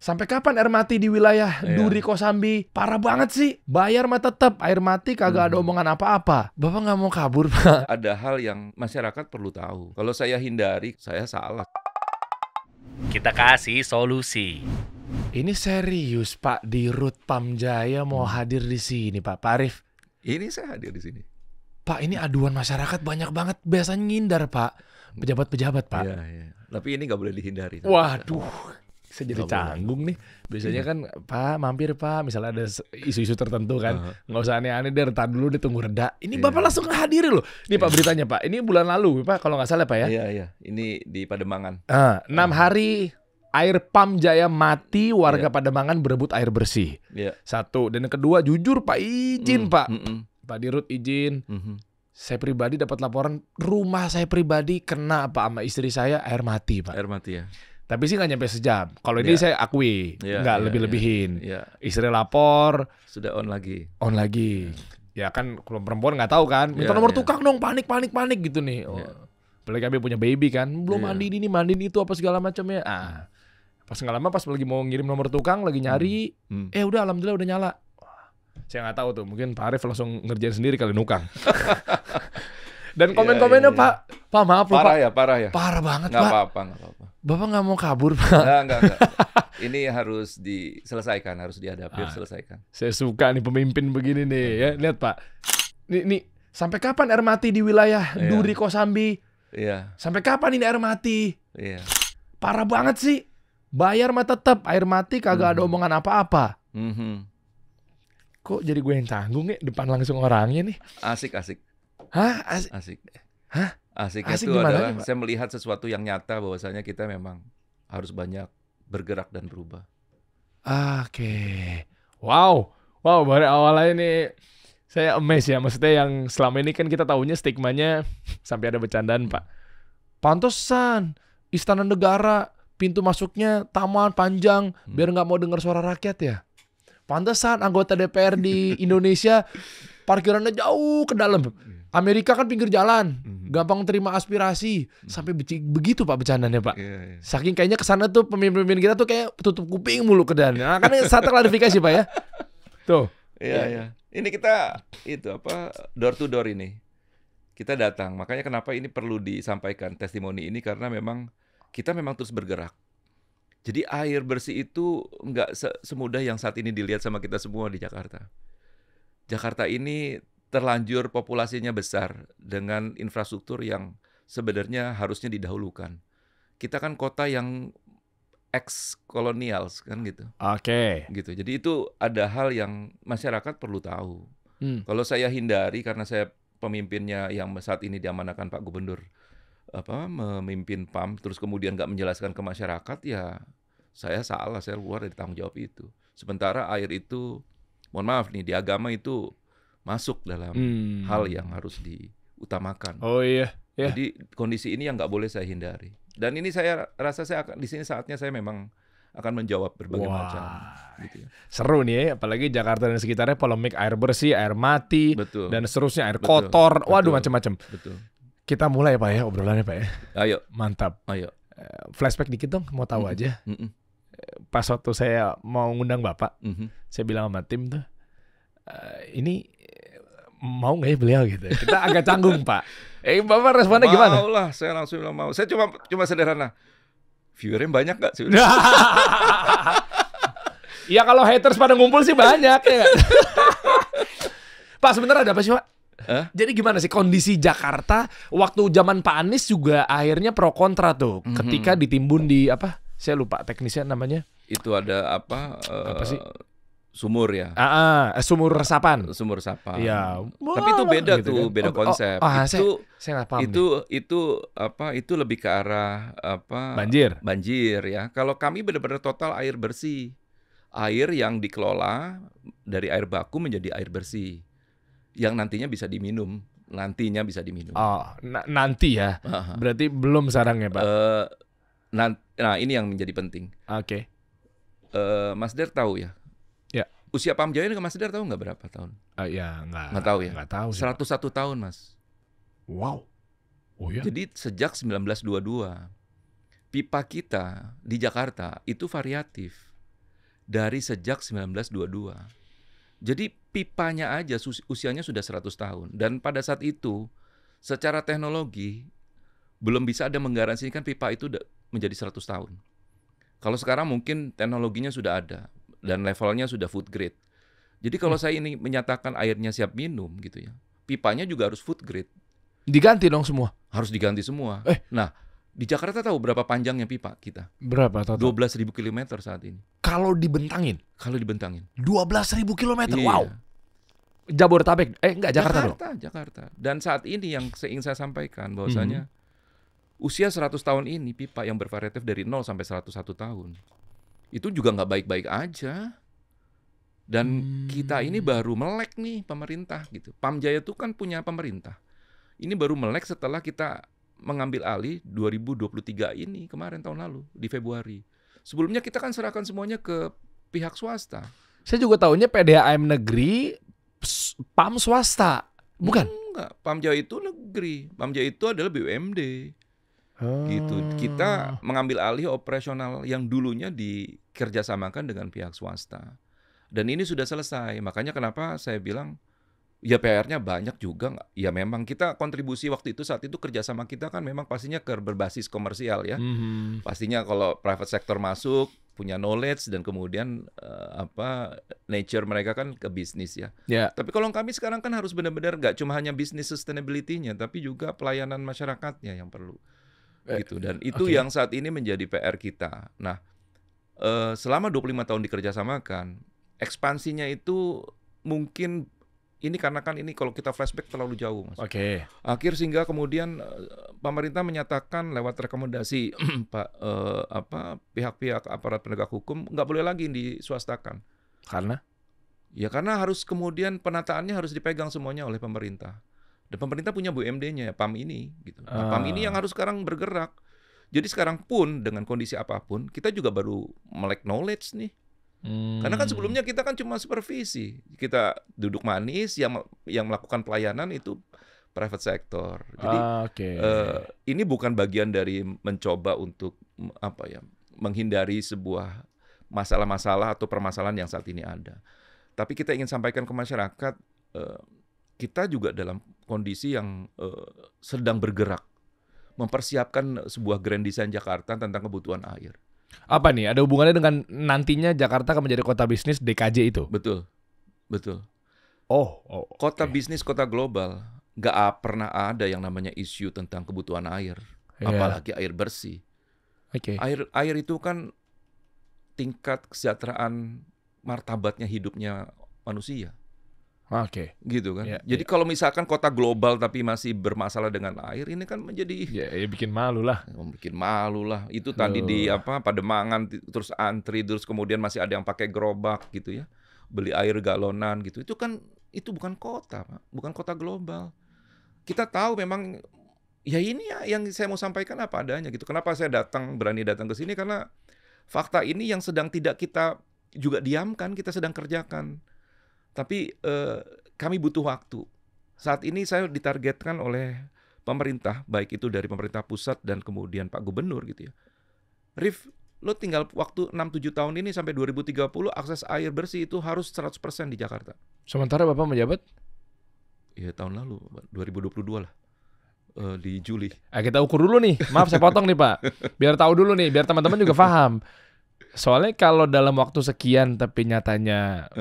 Sampai kapan air mati di wilayah Iya. Duri Kosambi? Parah banget sih. Bayar mah tetep, air mati kagak ada omongan apa-apa. Bapak nggak mau kabur, Pak. Ada hal yang masyarakat perlu tahu. Kalau saya hindari, saya salah. Kita kasih solusi. Ini serius, Pak Dirut Pamjaya mau hadir di sini, Pak Arif. Ini saya hadir di sini. Pak, ini aduan masyarakat banyak banget. Biasanya ngindar, Pak. Pejabat-pejabat, Pak. Iya, iya. Tapi ini nggak boleh dihindari. Waduh, saya jadi Nggak boleh. canggung nih. Biasanya kan, Pak, mampir Pak, misalnya ada isu-isu tertentu kan, nggak usah aneh-aneh deh, ntar dulu deh, tunggu reda. Ini Bapak langsung hadiri loh. Ini Pak beritanya Pak, ini bulan lalu Pak, kalau nggak salah Pak ya. Iya, iya. Ini di Pademangan. 6 hari air Pamjaya mati, warga Pademangan berebut air bersih. Iya. Satu, dan yang kedua jujur Pak, izin Pak. Pak Dirut izin. Saya pribadi dapat laporan rumah saya pribadi kena apa sama istri saya air mati Pak. Air mati ya. Tapi sih nggak nyampe sejam. Kalau ini saya akui, nggak lebih-lebihin. Iya. Istri lapor, Sudah on lagi. on lagi. Ya kan kalau perempuan nggak tahu kan, minta Iya, nomor iya. tukang dong, panik gitu nih. Oh. Apalagi kami punya baby kan, belum mandiin ini, mandiin itu apa segala macamnya. Pas nggak lama pas lagi mau ngirim nomor tukang, lagi nyari, udah alhamdulillah udah nyala. Wah, saya nggak tahu tuh, mungkin Pak Arif langsung ngerjain sendiri kali nukang. Dan komen-komennya Pak maaf loh Parah Pak, ya, parah ya. parah banget Nggak Pak. apa-apa, nggak apa-apa. Bapak nggak mau kabur Pak. Enggak. Ini harus diselesaikan, harus dihadapi, harus selesaikan. Saya suka nih pemimpin begini nih ya. Lihat Pak. Nih sampai kapan air mati di wilayah Duri Kosambi? Iya, Sampai kapan ini air mati? iya. Parah banget sih. Bayar mah tetep, air mati kagak ada omongan apa-apa. Kok jadi gue yang tanggung ya depan langsung orangnya nih? Asik. Hah? Asik. Hah? Asiknya Asik itu gimana adalah aja, Pak? saya melihat sesuatu yang nyata bahwasanya kita memang harus banyak bergerak dan berubah. Oke. Wow, baru awalnya nih saya amazed ya. Maksudnya yang selama ini kan kita tahunya stigmanya sampai ada bercandaan Pak. Pantesan Istana Negara pintu masuknya taman panjang biar nggak mau dengar suara rakyat ya. Pantesan anggota DPR di Indonesia parkirannya jauh ke dalam. Amerika kan pinggir jalan, gampang terima aspirasi. Sampai begitu Pak bercandanya Pak. Iya. Saking kayaknya kesana tuh pemimpin-pemimpin kita tuh kayak tutup kuping mulu ke dalam. Nah, kan satu klarifikasi Pak ya. Tuh. Iya. Ini kita door to door ini. Kita datang. Makanya kenapa ini perlu disampaikan testimoni ini karena memang kita memang terus bergerak. Jadi air bersih itu nggak semudah yang saat ini dilihat sama kita semua di Jakarta. Jakarta ini terlanjur populasinya besar dengan infrastruktur yang sebenarnya harusnya didahulukan. Kita kan kota yang ex-kolonial kan gitu. Oke. Gitu. Jadi itu ada hal yang masyarakat perlu tahu. Kalau saya hindari karena saya pemimpinnya yang saat ini diamanahkan Pak Gubernur memimpin PAM terus kemudian nggak menjelaskan ke masyarakat ya saya salah, saya keluar dari tanggung jawab itu. Sementara air itu, mohon maaf nih, di agama itu masuk dalam hal yang harus diutamakan. Oh iya. Jadi kondisi ini yang nggak boleh saya hindari. Dan ini saya rasa saya akan di sini saatnya saya memang akan menjawab berbagai macam. Gitu ya. Seru nih ya, apalagi Jakarta dan sekitarnya polemik air bersih, air mati, Betul. dan seterusnya air Betul. kotor. Waduh Betul. macam-macam. Betul. Kita mulai Pak ya obrolannya Pak ya. Ayo, Mantap. ayo. Flashback dikit dong, mau tahu aja. Mm-mm. Pas waktu saya mau ngundang Bapak, Mhm. saya bilang sama tim tuh, ini mau nggak ya beliau gitu. Kita agak canggung Pak. Bapak responnya gimana? Mau lah, saya langsung bilang mau. Saya cuma sederhana. Viewernya banyak nggak sih? Ya kalau haters pada ngumpul sih banyak ya nggak? Pak sebenarnya ada apa sih Pak? Jadi gimana sih kondisi Jakarta waktu zaman Pak Anies juga akhirnya pro kontra tuh ketika ditimbun di apa? Saya lupa teknisnya namanya. Itu ada apa sih? Sumur ya. Sumur resapan. Sumur resapan. Iya. Tapi itu beda gitu tuh, kan. beda konsep. Saya nggak paham. Itu lebih ke arah apa? Banjir ya. Kalau kami benar-benar total air bersih. Air yang dikelola dari air baku menjadi air bersih. Yang nantinya bisa diminum. Oh, nanti ya. Berarti belum sekarang ya, Pak. Nah, ini yang menjadi penting. Oke. Mas Der tahu ya? Ya. Usia Pamjaya ini Mas Der tahu nggak berapa tahun? Ya, nggak tahu ya? Nggak tahu sih, 101 tahun, Mas. Wow. Oh ya. Jadi sejak 1922 pipa kita di Jakarta itu variatif. dari sejak 1922. Jadi pipanya aja usianya sudah 100 tahun. Dan pada saat itu, secara teknologi, belum bisa ada menggaransikan pipa itu menjadi 100 tahun. Kalau sekarang mungkin teknologinya sudah ada, dan levelnya sudah food grade. Jadi kalau saya ini menyatakan airnya siap minum gitu ya, pipanya juga harus food grade. Diganti dong semua. Harus diganti semua. Nah, di Jakarta tahu berapa panjangnya pipa kita? Berapa total? 12.000 kilometer saat ini. Kalau dibentangin? Kalau dibentangin. 12.000 kilometer, Iya. wow. Jabodetabek, enggak Jakarta dong? Jakarta. Dan saat ini yang ingin saya sampaikan bahwasanya usia 100 tahun ini pipa yang bervariatif dari 0 sampai 101 tahun. Itu juga nggak baik-baik aja. Dan kita ini baru melek nih pemerintah gitu. Pamjaya itu kan punya pemerintah. Ini baru melek setelah kita mengambil alih 2023 ini kemarin tahun lalu di Februari. Sebelumnya kita kan serahkan semuanya ke pihak swasta. Saya juga tahunya PDAM negeri, PAM swasta, bukan? Enggak, Pamjaya itu negeri. Pamjaya itu adalah BUMD. Gitu. Kita mengambil alih operasional yang dulunya dikerjasamakan dengan pihak swasta. Dan ini sudah selesai. Makanya kenapa saya bilang ya PR-nya banyak juga. Ya memang kita kontribusi waktu itu saat itu kerjasama kita kan memang pastinya berbasis komersial ya. Pastinya kalau private sector masuk punya knowledge dan kemudian nature mereka kan ke bisnis ya. Tapi kalau kami sekarang kan harus benar-benar nggak cuma hanya bisnis sustainability-nya tapi juga pelayanan masyarakatnya yang perlu. Gitu. Dan itu yang saat ini menjadi PR kita. Nah, selama 25 tahun dikerjasamakan, ekspansinya itu mungkin ini karena kan ini kalau kita flashback terlalu jauh, Mas. Akhir sehingga kemudian pemerintah menyatakan lewat rekomendasi pihak-pihak aparat penegak hukum nggak boleh lagi diswastakan. Karena? Ya karena harus kemudian penataannya harus dipegang semuanya oleh pemerintah. Dan pemerintah punya BUMD-nya, PAM ini gitu. Nah, PAM ini yang harus sekarang bergerak. Jadi sekarang pun dengan kondisi apapun, kita juga baru melek knowledge nih. Karena kan sebelumnya kita kan cuma supervisi. Kita duduk manis, yang melakukan pelayanan itu private sector. Jadi ini bukan bagian dari mencoba untuk menghindari sebuah masalah-masalah atau permasalahan yang saat ini ada. Tapi kita ingin sampaikan ke masyarakat, kita juga dalam kondisi yang sedang bergerak, mempersiapkan sebuah grand design Jakarta tentang kebutuhan air. Apa nih? Ada hubungannya dengan nantinya Jakarta akan menjadi kota bisnis DKJ itu? Betul. Kota bisnis, kota global, nggak pernah ada yang namanya isu tentang kebutuhan air, apalagi air bersih. Air itu kan tingkat kesejahteraan martabatnya hidupnya manusia. Gitu kan. Jadi kalau misalkan kota global tapi masih bermasalah dengan air, ini kan menjadi bikin malu lah. Bikin malu lah. Itu tadi di Pademangan terus antri, terus kemudian masih ada yang pakai gerobak gitu ya. Beli air galonan gitu. Itu bukan kota, Pak. Bukan kota global. Kita tahu memang ya ini ya yang saya mau sampaikan apa adanya gitu. Kenapa saya berani datang ke sini, karena fakta ini yang sedang tidak kita juga diamkan, kita sedang kerjakan. Tapi kami butuh waktu. Saat ini saya ditargetkan oleh pemerintah, baik itu dari pemerintah pusat dan kemudian Pak Gubernur gitu ya. Rif, lo tinggal waktu 6-7 tahun ini sampai 2030 akses air bersih itu harus 100% di Jakarta. Sementara Bapak menjabat? Ya tahun lalu, 2022 lah. Di Juli. Kita ukur dulu nih. Maaf saya potong nih Pak. Biar tahu dulu nih, biar teman-teman juga paham. Soalnya kalau dalam waktu sekian tapi nyatanya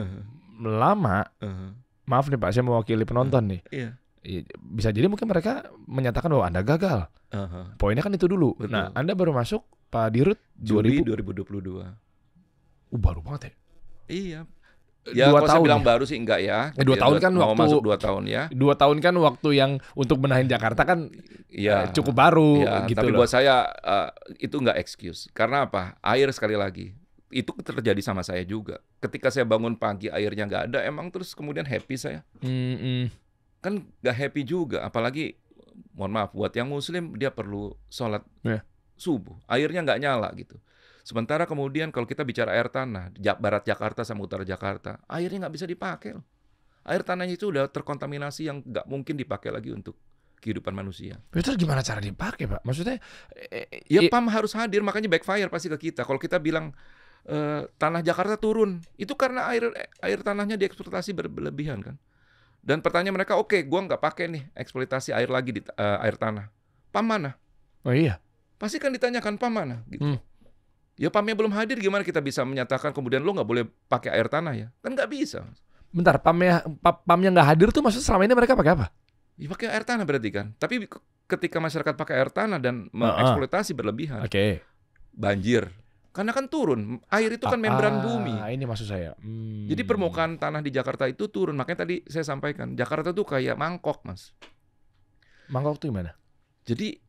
lama, maaf nih Pak, saya mewakili penonton nih. Bisa jadi mungkin mereka menyatakan bahwa Anda gagal. Poinnya kan itu dulu. Betul. Nah, Anda baru masuk Pak Dirut Juli 2022. Baru banget ya? Iya. Ya kalau saya bilang baru sih enggak ya. 2 tahun kan mau waktu masuk 2 tahun ya. 2 tahun kan waktu yang untuk benahin Jakarta kan cukup baru gitu tapi loh. buat saya itu enggak excuse. Karena apa? Air sekali lagi. Itu terjadi sama saya juga. Ketika saya bangun pagi airnya nggak ada, emang terus kemudian happy saya. Kan nggak happy juga. Apalagi, mohon maaf, buat yang muslim dia perlu sholat subuh. Airnya nggak nyala gitu. Sementara kemudian kalau kita bicara air tanah, barat Jakarta sama utara Jakarta, airnya nggak bisa dipakai. Air tanahnya itu udah terkontaminasi yang nggak mungkin dipakai lagi untuk kehidupan manusia. Terus gimana cara dipakai Pak? Maksudnya? PAM harus hadir, makanya backfire pasti ke kita. Kalau kita bilang tanah Jakarta turun. Itu karena air tanahnya dieksploitasi berlebihan kan. Dan pertanyaan mereka, oke, gua nggak pakai nih eksploitasi air lagi di air tanah. PAM mana? Oh iya. Pasti kan ditanyakan PAM mana gitu. Ya PAM-nya belum hadir, gimana kita bisa menyatakan kemudian lo nggak boleh pakai air tanah ya? Kan nggak bisa. Bentar, PAM-nya nggak hadir tuh maksudnya selama ini mereka pakai apa? Ya pakai air tanah berarti kan. Tapi ketika masyarakat pakai air tanah dan mengeksploitasi berlebihan, banjir. Karena kan turun, air itu kan membran bumi. Ini maksud saya. Jadi permukaan tanah di Jakarta itu turun. Makanya tadi saya sampaikan, Jakarta tuh kayak mangkok, Mas. Mangkok tuh gimana? Jadi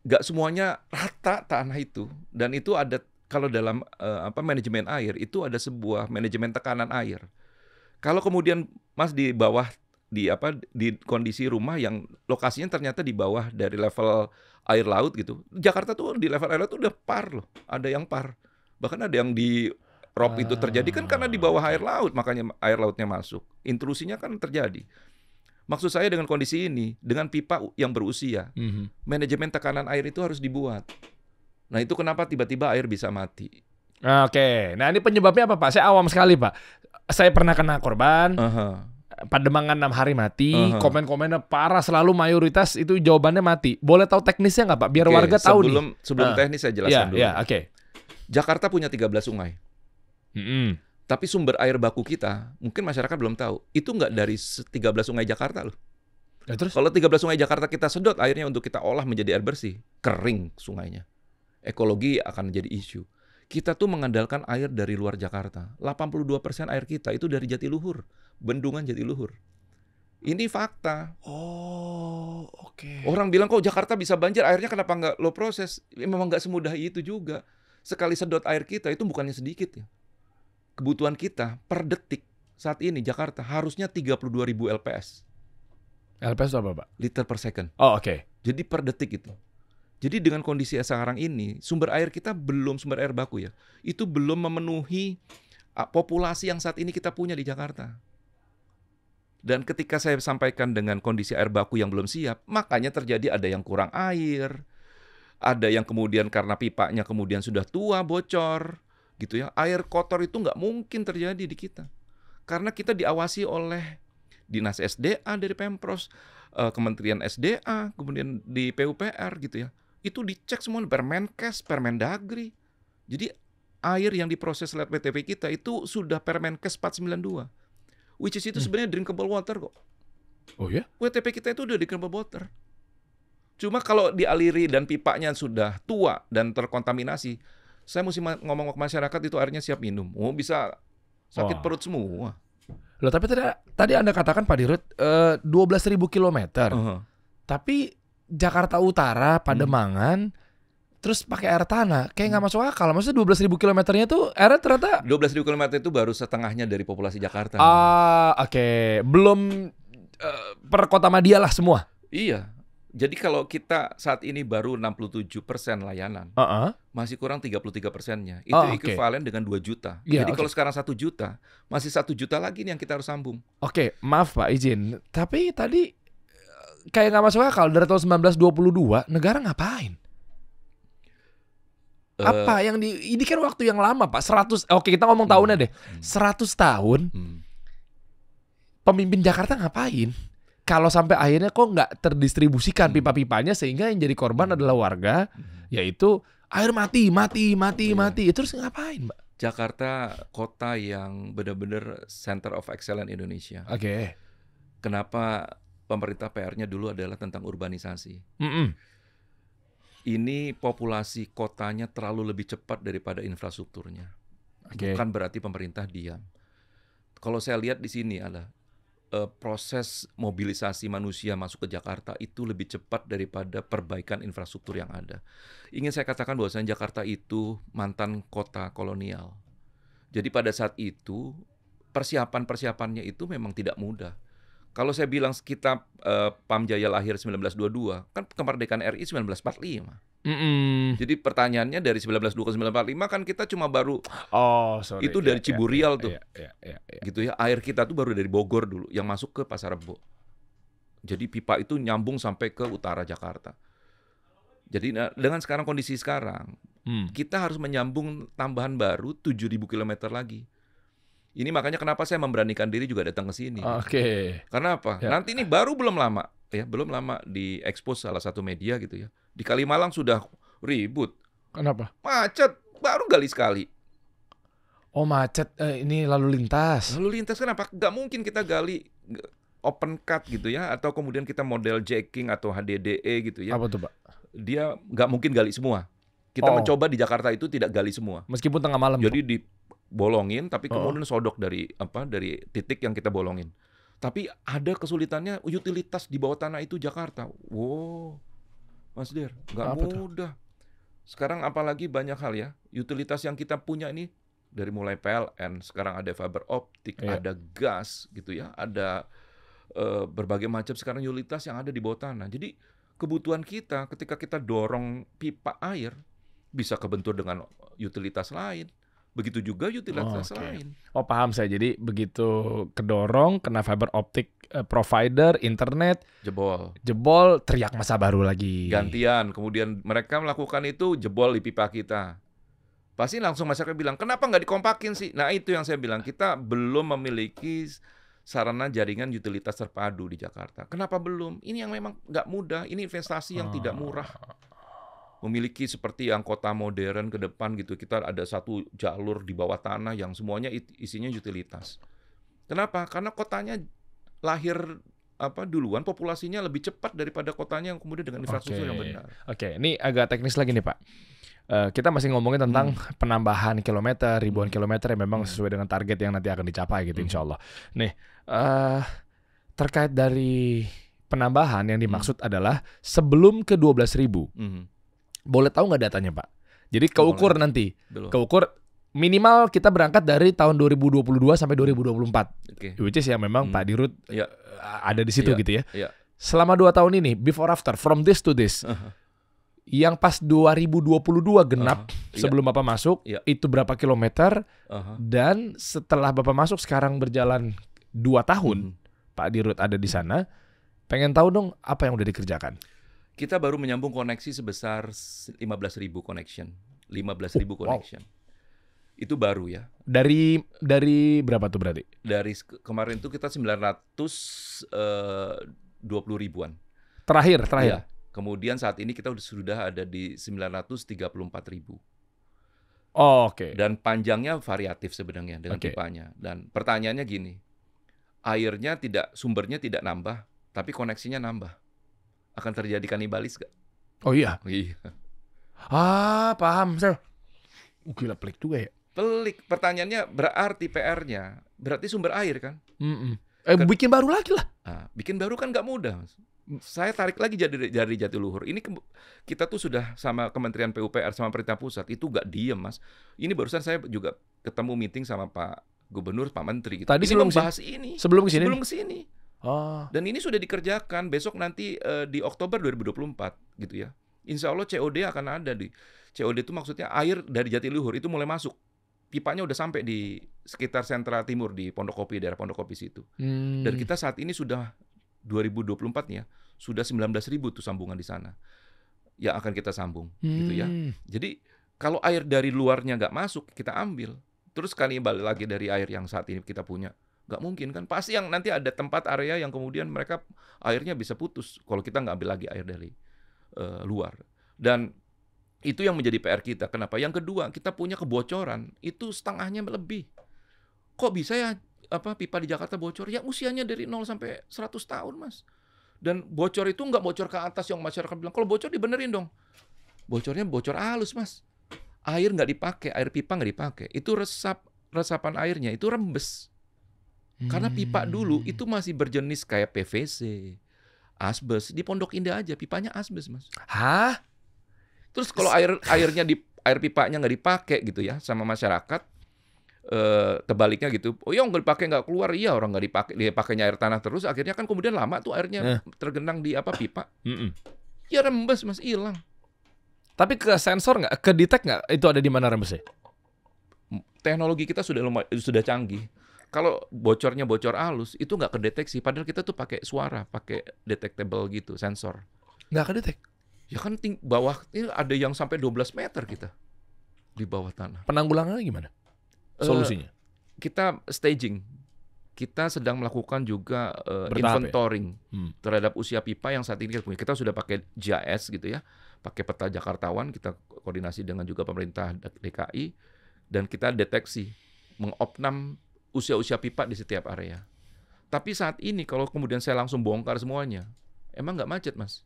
nggak semuanya rata tanah itu. Dan itu ada, kalau dalam manajemen air, itu ada sebuah manajemen tekanan air. Kalau kemudian Mas di bawah, di kondisi rumah yang lokasinya ternyata di bawah dari level air laut gitu. Jakarta tuh di level air laut tuh udah par loh. Ada yang par. Bahkan ada yang di rob itu terjadi kan karena di bawah air laut, makanya air lautnya masuk. Intrusinya kan terjadi. Maksud saya dengan kondisi ini, dengan pipa yang berusia, manajemen tekanan air itu harus dibuat. Nah itu kenapa tiba-tiba air bisa mati. Oke, nah ini penyebabnya apa Pak? Saya awam sekali Pak. Saya pernah kena korban. Pademangan 6 hari mati, komen-komennya parah, selalu mayoritas itu jawabannya mati. Boleh tahu teknisnya nggak Pak? Biar warga tahu nih. Sebelum teknis saya jelaskan dulu. Oke. Jakarta punya 13 sungai. Tapi sumber air baku kita, mungkin masyarakat belum tahu, itu nggak dari 13 sungai Jakarta loh. Ya, terus? Kalau 13 sungai Jakarta kita sedot airnya untuk kita olah menjadi air bersih, kering sungainya. Ekologi akan menjadi isu. Kita tuh mengandalkan air dari luar Jakarta. 82% air kita itu dari Jatiluhur. Bendungan Jatiluhur. Ini fakta. Oh, oke. Orang bilang kok Jakarta bisa banjir, airnya kenapa nggak lo proses? Memang nggak semudah itu juga. Sekali sedot air kita itu bukannya sedikit ya. Kebutuhan kita per detik saat ini Jakarta harusnya 32.000 LPS. LPS itu apa Pak? Liter per second. Oh oke. Jadi per detik itu. Jadi dengan kondisi sekarang ini, sumber air kita belum, sumber air baku ya, itu belum memenuhi populasi yang saat ini kita punya di Jakarta. Dan ketika saya sampaikan dengan kondisi air baku yang belum siap, makanya terjadi ada yang kurang air, ada yang kemudian karena pipanya kemudian sudah tua, bocor, gitu ya. Air kotor itu nggak mungkin terjadi di kita. Karena kita diawasi oleh Dinas SDA dari Pempros, Kementerian SDA, kemudian di PUPR gitu ya. Itu dicek semua Permenkes, Permendagri. Jadi air yang diproses lewat WTP kita itu sudah Permenkes 492. Which is itu sebenarnya drinkable water kok. Oh ya? WTP kita itu udah drinkable water. Cuma kalau dialiri dan pipanya sudah tua dan terkontaminasi, saya mesti ngomong ke masyarakat itu airnya siap minum. Oh bisa sakit perut semua. Loh tapi tadi Anda katakan Pak Dirut 12.000 kilometer. Tapi Jakarta Utara, Pademangan, terus pakai air tanah, kayak nggak masuk akal. Maksudnya 12.000 kilometernya tuh airnya ternyata 12.000 kilometer itu baru setengahnya dari populasi Jakarta. Oke. Belum per kota Madia lah semua. Iya. Jadi kalau kita saat ini baru 67% layanan, masih kurang 33%-nya. Itu ekuivalen dengan 2 juta. Jadi kalau sekarang 1 juta, masih 1 juta lagi nih yang kita harus sambung. Oke, maaf Pak izin. Tapi tadi kayak nggak masuk akal, dari tahun 1922 negara ngapain? Apa yang ini kan waktu yang lama Pak, 100. Oke, kita ngomong tahunnya deh. 100 tahun. Pemimpin Jakarta ngapain? Kalau sampai akhirnya kok nggak terdistribusikan pipa-pipanya sehingga yang jadi korban adalah warga, yaitu air mati. Terus ngapain, Mbak? Jakarta kota yang benar-benar center of excellence Indonesia. Oke. Kenapa pemerintah PR-nya dulu adalah tentang urbanisasi. Ini populasi kotanya terlalu lebih cepat daripada infrastrukturnya. Bukan berarti pemerintah diam. Kalau saya lihat di sini adalah proses mobilisasi manusia masuk ke Jakarta itu lebih cepat daripada perbaikan infrastruktur yang ada. Ingin saya katakan bahwasanya Jakarta itu mantan kota kolonial. Jadi pada saat itu persiapannya itu memang tidak mudah. Kalau saya bilang kita Pamjaya lahir 1922, kan kemerdekaan RI 1945. Jadi pertanyaannya dari 1922 ke 1945 kan kita cuma baru itu dari Ciburial tuh. Gitu ya, air kita tuh baru dari Bogor dulu yang masuk ke Pasar Rebo. Jadi pipa itu nyambung sampai ke utara Jakarta. Jadi dengan sekarang kondisi sekarang, kita harus menyambung tambahan baru 7.000 kilometer lagi. Ini makanya kenapa saya memberanikan diri juga datang ke sini. Oke. Karena apa? Ya. Nanti ini belum lama di-expose salah satu media gitu ya. Di Kalimalang sudah ribut, Kenapa? macet, baru gali sekali. Oh macet, ini lalu lintas. Lalu lintas kenapa? Nggak mungkin kita gali open cut gitu ya, atau kemudian kita model jacking atau HDDE gitu ya. Apa tuh Pak? Dia nggak mungkin gali semua. Kita mencoba di Jakarta itu tidak gali semua. Meskipun tengah malam. Jadi dibolongin, tapi kemudian sodok dari titik yang kita bolongin. Tapi ada kesulitannya utilitas di bawah tanah itu Jakarta. Wow, Mas Der, nggak mudah. Sekarang apalagi banyak hal ya. Utilitas yang kita punya ini dari mulai PLN, sekarang ada fiber optik, ada gas gitu ya, ada berbagai macam sekarang utilitas yang ada di bawah tanah. Jadi kebutuhan kita ketika kita dorong pipa air bisa kebentur dengan utilitas lain. Begitu juga utilitas lain. Oh paham saya. Jadi begitu kedorong kena fiber optik provider internet jebol teriak masa baru lagi. Gantian. Kemudian mereka melakukan itu jebol di pipa kita. Pasti langsung masyarakat bilang kenapa nggak dikompakin sih? Nah itu yang saya bilang kita belum memiliki sarana jaringan utilitas terpadu di Jakarta. Kenapa belum? Ini yang memang nggak mudah. Ini investasi yang tidak murah. Memiliki seperti yang kota modern ke depan gitu. Kita ada satu jalur di bawah tanah yang semuanya isinya utilitas. Kenapa? Karena kotanya lahir duluan, populasinya lebih cepat daripada kotanya yang kemudian dengan infrastruktur yang benar. Oke, ini agak teknis lagi nih Pak. Kita masih ngomongin tentang penambahan kilometer, ribuan kilometer yang memang sesuai dengan target yang nanti akan dicapai gitu insya Allah. Nih, terkait dari penambahan yang dimaksud adalah sebelum ke 12.000. Boleh tahu nggak datanya Pak? Jadi keukur nanti. Keukur minimal kita berangkat dari tahun 2022 sampai 2024. Which is ya memang Pak Dirut ada di situ gitu ya. Selama 2 tahun ini, before after, from this to this. Yang pas 2022 genap sebelum Bapak masuk, itu berapa kilometer. Dan setelah Bapak masuk sekarang berjalan 2 tahun, Pak Dirut ada di sana. Pengen tahu dong apa yang udah dikerjakan. Kita baru menyambung koneksi sebesar 15.000 connection. 15.000 connection. Itu baru ya. Dari berapa tuh berarti? Dari kemarin itu kita 920 ribuan. Terakhir. Ya. Kemudian saat ini kita sudah ada di 934 ribu. Oke. Dan panjangnya variatif sebenarnya dengan pipanya. Dan pertanyaannya gini, sumbernya tidak nambah, tapi koneksinya nambah. Akan terjadi kanibalis gak? Oh iya? Iya. Paham, Sir. Gila, pelik juga ya. Pelik. Pertanyaannya berarti PR-nya. Berarti sumber air kan? Bikin baru lagi lah. Bikin baru kan gak mudah. Saya tarik lagi dari Jatiluhur. Ini kita tuh sudah sama Kementerian PUPR sama pemerintah pusat. Itu gak diem Mas. Ini barusan saya juga ketemu meeting sama Pak Gubernur, Pak Menteri. Gitu. Tadi sebelum bahas ini. Sebelum kesini? Dan ini sudah dikerjakan besok nanti di Oktober 2024 gitu ya. Insya Allah COD akan ada di COD itu maksudnya air dari Jatiluhur itu mulai masuk. Pipanya udah sampai di sekitar Sentra Timur di Pondokopi, daerah Pondokopi situ. Dan kita saat ini sudah 2024 ya, sudah 19.000 tuh sambungan di sana. Yang akan kita sambung gitu ya. Jadi kalau air dari luarnya nggak masuk, kita ambil. Terus kali balik lagi dari air yang saat ini kita punya. Nggak mungkin kan, pasti yang nanti ada tempat area yang kemudian mereka airnya bisa putus kalau kita nggak ambil lagi air dari luar. Dan itu yang menjadi PR kita. Kenapa? Yang kedua, kita punya kebocoran itu setengahnya lebih. Kok bisa ya pipa di Jakarta bocor? Ya usianya dari 0 sampai 100 tahun Mas. Dan bocor itu nggak bocor ke atas yang masyarakat bilang. Kalau bocor dibenerin dong. Bocornya bocor halus Mas. Air nggak dipakai, air pipa nggak dipakai. Itu resapan airnya itu rembes. Karena pipa dulu itu masih berjenis kayak PVC, asbes. Di Pondok Indah aja pipanya asbes Mas. Hah? Terus kalau air pipanya nggak dipakai gitu ya sama masyarakat, tebaliknya gitu. Oh ya nggak dipakai nggak keluar, iya orang nggak dipakai, dia pakainya air tanah terus. Akhirnya kan kemudian lama tuh airnya tergenang di pipa. Ya rembes Mas, hilang. Tapi ke sensor nggak, ke detect nggak itu ada di mana rembesnya? Teknologi kita sudah canggih. Kalau bocornya bocor halus itu nggak kedeteksi. Padahal kita tuh pakai suara, pakai detectable gitu, sensor. Nggak kedetek? Ya kan bawah ini ada yang sampai 12 meter kita. di bawah tanah. Penanggulangannya gimana? Eh, Solusinya? Kita staging. Kita sedang melakukan juga Bertahap ya? inventoring Hmm. terhadap usia pipa yang saat ini kita punya. Kita sudah pakai GIS gitu ya, pakai peta Jakartawan, kita koordinasi dengan juga pemerintah DKI, dan kita deteksi, mengopnam usia-usia pipa di setiap area. Tapi saat ini kalau kemudian saya langsung bongkar semuanya, emang nggak macet, Mas.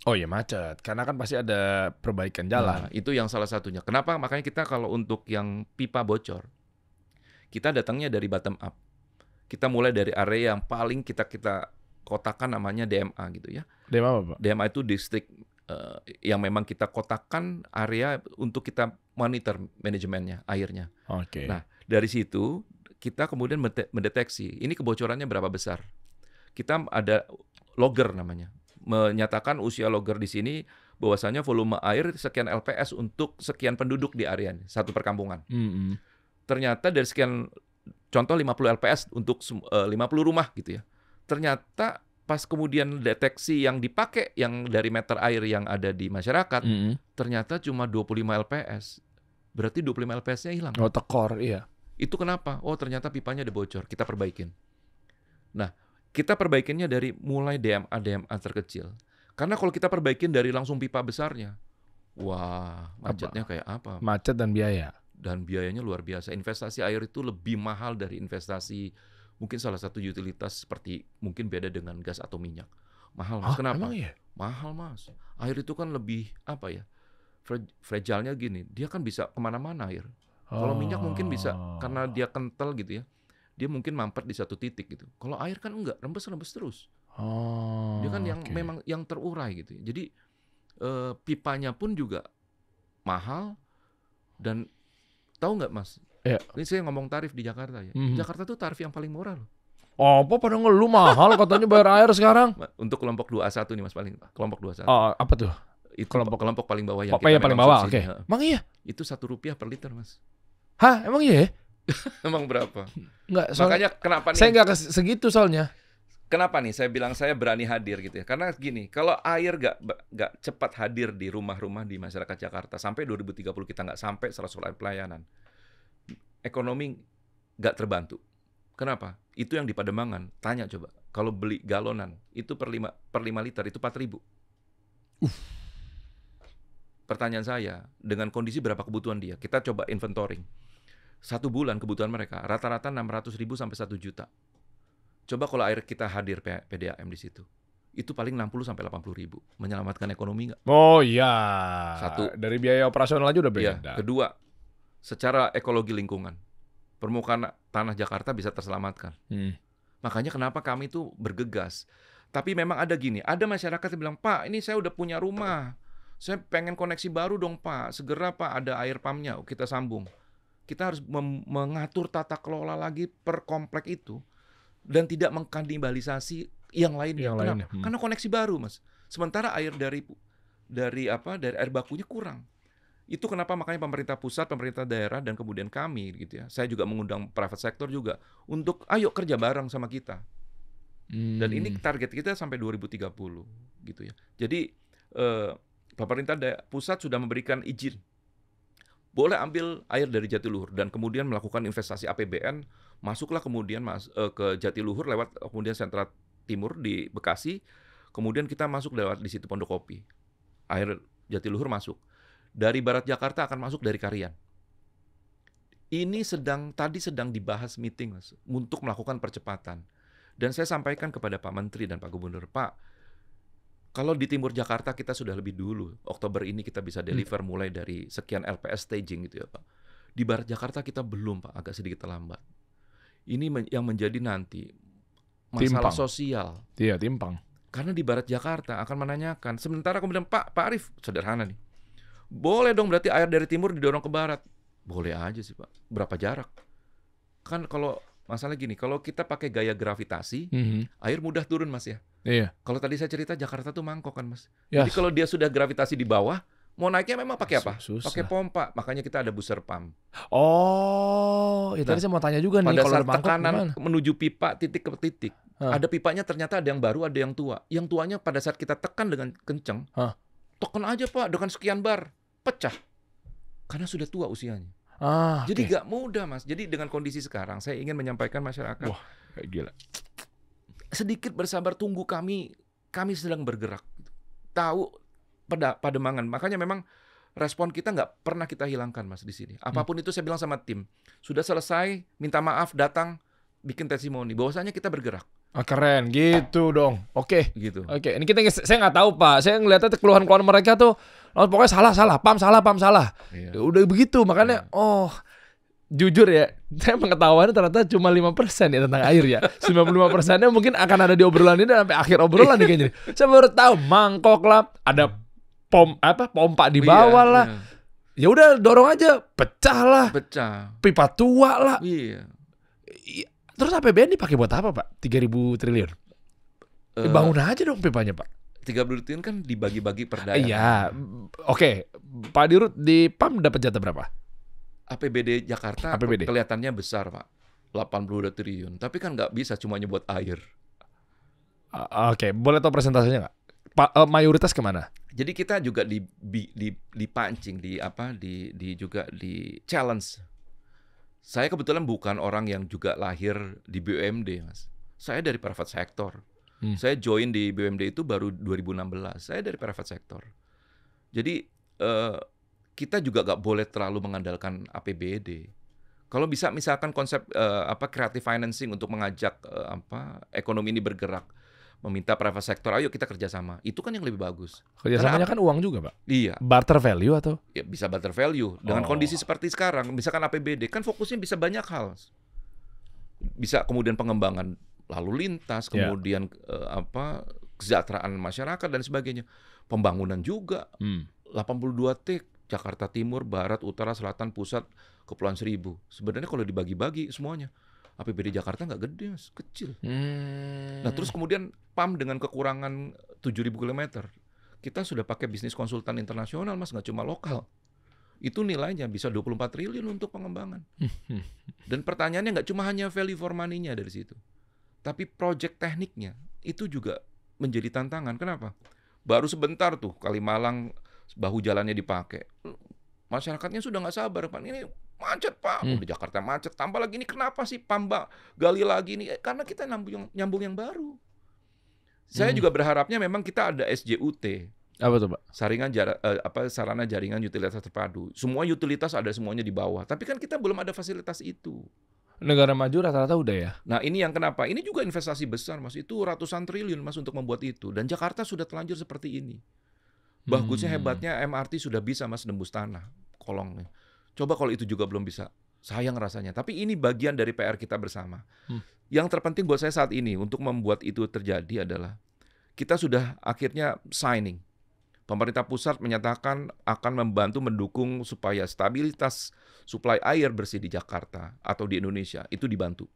Oh iya macet, karena kan pasti ada perbaikan jalan. Nah, itu yang salah satunya. Kenapa? Makanya kita kalau untuk yang pipa bocor, kita datangnya dari bottom up. Kita mulai dari area yang paling kita kotakan namanya DMA gitu ya. Dia apa, Pak? DMA itu distrik yang memang kita kotakan area untuk kita monitor manajemennya, airnya. Oke. Nah, dari situ kita kemudian mendeteksi ini kebocorannya berapa besar. Kita ada logger namanya, menyatakan usia logger di sini bahwasanya volume air sekian LPS untuk sekian penduduk di area satu perkampungan. Mm-mm. Ternyata dari sekian, contoh 50 LPS untuk 50 rumah gitu ya. Ternyata pas kemudian deteksi yang dipakai yang dari meter air yang ada di masyarakat, Mm-mm. ternyata cuma 25 LPS. Berarti 25 LPS-nya hilang. Oh tekor, iya. Itu kenapa? Oh ternyata pipanya ada bocor, kita perbaikin. Nah, kita perbaikinnya dari mulai DMA terkecil. Karena kalau kita perbaikin dari langsung pipa besarnya, wah macetnya kayak apa? Macet dan biaya. Dan biayanya luar biasa. Investasi air itu lebih mahal dari investasi mungkin salah satu utilitas seperti mungkin beda dengan gas atau minyak. Mahal, Mas. Hah, Kenapa? emang iya? Mahal, Mas. Air itu kan lebih apa ya? Fragile-nya gini, dia kan bisa kemana-mana air. Kalau minyak mungkin bisa karena dia kental gitu ya. Dia mungkin mampet di satu titik gitu. Kalau air kan enggak, rembes-rembes terus. Oh, Dia kan yang oke. memang yang terurai gitu. Jadi pipanya pun juga mahal dan tahu nggak Mas? Iya. Ini saya ngomong tarif di Jakarta ya. Mhm. Jakarta tuh tarif yang paling murah loh. Apa pada ngeluh mahal katanya bayar air sekarang? Untuk kelompok 21 nih Mas, paling kelompok 21. Oh, apa tuh? Itu kelompok- kelompok paling bawah yang Pokoknya kita paling memang bawah, subsidi. oke. Emang iya? Itu Rp1 per liter Mas. Hah, emang iya? Emang berapa? Enggak, Makanya kenapa nih? saya nggak segitu soalnya. Kenapa nih saya bilang saya berani hadir gitu ya? Karena gini, kalau air nggak cepat hadir di rumah-rumah di masyarakat Jakarta sampai 2030 kita nggak sampai 100% pelayanan, ekonomi nggak terbantu. Kenapa? Itu yang di Pademangan. Tanya coba, kalau beli galonan itu per 5 liter itu 4.000. Pertanyaan saya, dengan kondisi berapa kebutuhan dia? Kita coba inventoring. 1 bulan kebutuhan mereka rata-rata 600.000 sampai 1 juta. Coba kalau air kita hadir PDAM di situ, itu paling 60 sampai 80.000. Menyelamatkan ekonomi nggak? Oh iya. Satu. Dari biaya operasional aja udah Iya. beda. Kedua, secara ekologi lingkungan, permukaan tanah Jakarta bisa terselamatkan. Makanya kenapa kami itu bergegas. Tapi memang ada gini, ada masyarakat yang bilang, Pak, ini saya udah punya rumah, saya pengen koneksi baru dong Pak, segera Pak ada air pumpnya, kita sambung. Kita harus mengatur tata kelola lagi per komplek itu dan tidak mengkanibalisasi yang lainnya. Yang Kenapa? lainnya. Karena koneksi baru, Mas. Sementara air dari air bakunya kurang. Itu kenapa makanya pemerintah pusat, pemerintah daerah dan kemudian kami gitu ya. Saya juga mengundang private sector juga untuk ayo kerja bareng sama kita. Dan ini target kita sampai 2030 gitu ya. Jadi pemerintah pusat sudah memberikan izin boleh ambil air dari Jatiluhur dan kemudian melakukan investasi APBN, masuklah kemudian ke Jatiluhur lewat kemudian sentra timur di Bekasi, kemudian kita masuk lewat di situ Pondokopi. Air Jatiluhur masuk. Dari barat Jakarta akan masuk dari Karian. Ini tadi sedang dibahas meeting Mas, untuk melakukan percepatan. Dan saya sampaikan kepada Pak Menteri dan Pak Gubernur, Pak, kalau di timur Jakarta kita sudah lebih dulu, Oktober ini kita bisa deliver mulai dari sekian LPS staging gitu ya Pak. Di barat Jakarta kita belum Pak, agak sedikit terlambat. Ini yang menjadi nanti masalah sosial. Iya, timpang. Karena di barat Jakarta akan menanyakan, sementara kemudian Pak Arif, sederhana nih. Boleh dong berarti air dari timur didorong ke barat. Boleh aja sih Pak. Berapa jarak? Kan kalau masalah gini, kalau kita pakai gaya gravitasi, air mudah turun Mas ya. Iya. Kalau tadi saya cerita Jakarta tuh mangkok kan Mas. Ya. Jadi kalau dia sudah gravitasi di bawah, mau naiknya memang pakai apa? Susah. Pakai pompa. Makanya kita ada booster pump. Oh, ya tadi saya mau tanya juga nih Pada kalau saat ada mangkok tekanan gimana? menuju pipa titik ke titik, Hah. ada pipanya ternyata ada yang baru, ada yang tua. Yang tuanya pada saat kita tekan dengan kenceng, Hah. tekan aja Pak dengan sekian bar, pecah. Karena sudah tua usianya. oke. Jadi nggak mudah, Mas. Jadi dengan kondisi sekarang, saya ingin menyampaikan masyarakat, Wah, kayak gila. sedikit bersabar, tunggu kami sedang bergerak. Tahu pademangan. Makanya memang respon kita nggak pernah kita hilangkan, Mas, di sini. Apapun itu saya bilang sama tim, sudah selesai, minta maaf, datang, bikin testimoni. Bahwasanya kita bergerak. Keren gitu dong. Oke. Gitu. Oke, ini saya nggak tahu Pak. Saya ngeliatnya keluhan-keluhan mereka tuh, pokoknya salah, pam salah. Iya. Udah begitu, makanya, jujur ya, saya pengetahuannya ternyata cuma 5% ya tentang air ya. 95%-nya mungkin akan ada di obrolan ini dan sampai akhir obrolan nih kayaknya. Saya baru tahu mangkok lah, ada pompa di bawah lah. Iya. Ya udah dorong aja, pecah lah. Pecah. Pipa tua lah. Iya. Terus APBN dipakai buat apa, Pak? 3.000 triliun. Bangun aja dong pipanya, Pak. 30 triliun kan dibagi-bagi per daerah. Iya. Oke. Pak Dirut di PAM dapat jatah berapa? APBD Jakarta APBD. kelihatannya besar, Pak. 82 triliun. Tapi kan nggak bisa cuma nyebut air. Oke, boleh tahu presentasinya nggak? Mayoritas kemana? Jadi kita juga dipancing, juga di challenge. Saya kebetulan bukan orang yang juga lahir di BUMD, Mas. Saya dari private sector. Saya join di BUMD itu baru 2016. Saya dari private sector. Jadi kita juga nggak boleh terlalu mengandalkan APBD. Kalau bisa misalkan konsep creative financing untuk mengajak ekonomi ini bergerak, meminta private sector, ayo kita kerjasama. Itu kan yang lebih bagus. Kerjasamanya kan uang juga, Pak. Iya. Barter value atau? Ya, bisa barter value. Dengan kondisi seperti sekarang, misalkan APBD, kan fokusnya bisa banyak hal. Bisa kemudian pengembangan lalu lintas, kemudian kesejahteraan masyarakat dan sebagainya. Pembangunan juga. 82T, Jakarta Timur, Barat, Utara, Selatan, Pusat, Kepulauan Seribu. Sebenarnya kalau dibagi-bagi semuanya, APBD Jakarta nggak gede, Mas, kecil. Nah, terus kemudian PAM dengan kekurangan 7.000 km. Kita sudah pakai bisnis konsultan internasional, Mas, nggak cuma lokal. Itu nilainya bisa 24 triliun untuk pengembangan. Dan pertanyaannya nggak cuma hanya value for money-nya dari situ. Tapi project tekniknya itu juga menjadi tantangan. Kenapa? Baru sebentar tuh Kalimalang bahu jalannya dipakai. Masyarakatnya sudah nggak sabar, Pak. Ini macet, Pak. Udah Jakarta macet. Tambah lagi ini kenapa sih Pamba gali lagi nih? Karena kita nyambung yang baru. Saya juga berharapnya memang kita ada SJUT. Apa tuh, Pak? Sarana jaringan utilitas terpadu. Semua utilitas ada semuanya di bawah. Tapi kan kita belum ada fasilitas itu. Negara maju rata-rata udah ya. Nah, ini yang kenapa? Ini juga investasi besar, Mas. Itu ratusan triliun, Mas, untuk membuat itu. Dan Jakarta sudah terlanjur seperti ini. Bagusnya, hebatnya MRT sudah bisa, Mas, nembus tanah kolongnya. Coba kalau itu juga belum bisa, sayang rasanya. Tapi ini bagian dari PR kita bersama. Yang terpenting buat saya saat ini untuk membuat itu terjadi adalah kita sudah akhirnya signing. Pemerintah pusat menyatakan akan membantu mendukung supaya stabilitas suplai air bersih di Jakarta atau di Indonesia itu dibantu.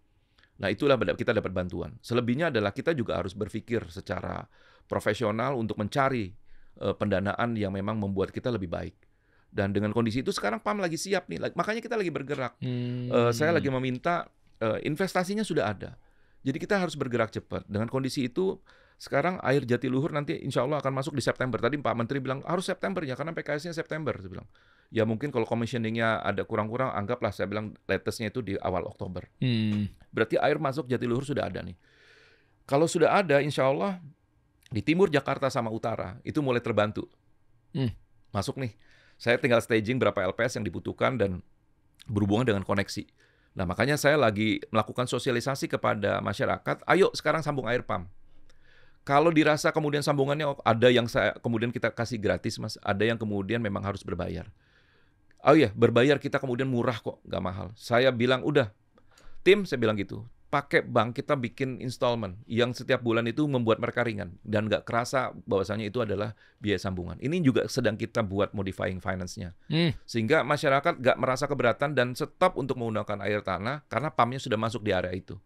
Nah, itulah kita dapat bantuan. Selebihnya adalah kita juga harus berpikir secara profesional untuk mencari pendanaan yang memang membuat kita lebih baik. Dan dengan kondisi itu sekarang PAM lagi siap nih, makanya kita lagi bergerak. Saya lagi meminta investasinya sudah ada. Jadi kita harus bergerak cepat. Dengan kondisi itu sekarang air Jatiluhur nanti insya Allah akan masuk di September. Tadi Pak Menteri bilang harus September ya karena PKS-nya September. Saya bilang ya mungkin kalau commissioning-nya ada kurang-kurang anggaplah saya bilang latest-nya itu di awal Oktober. Berarti air masuk Jatiluhur sudah ada nih. Kalau sudah ada insya Allah di timur Jakarta sama utara itu mulai terbantu. Masuk nih. Saya tinggal staging berapa LPS yang dibutuhkan dan berhubungan dengan koneksi. Nah, makanya saya lagi melakukan sosialisasi kepada masyarakat, ayo sekarang sambung air PAM. Kalau dirasa kemudian sambungannya ada yang kemudian kita kasih gratis, Mas, ada yang kemudian memang harus berbayar. Oh iya, berbayar kita kemudian murah kok, nggak mahal. Saya bilang udah, tim saya bilang gitu, pakai bank kita bikin installment yang setiap bulan itu membuat mereka ringan dan nggak kerasa bahwasanya itu adalah biaya sambungan. Ini juga sedang kita buat modifying finance-nya. Sehingga masyarakat nggak merasa keberatan dan stop untuk menggunakan air tanah karena PAM-nya sudah masuk di area itu.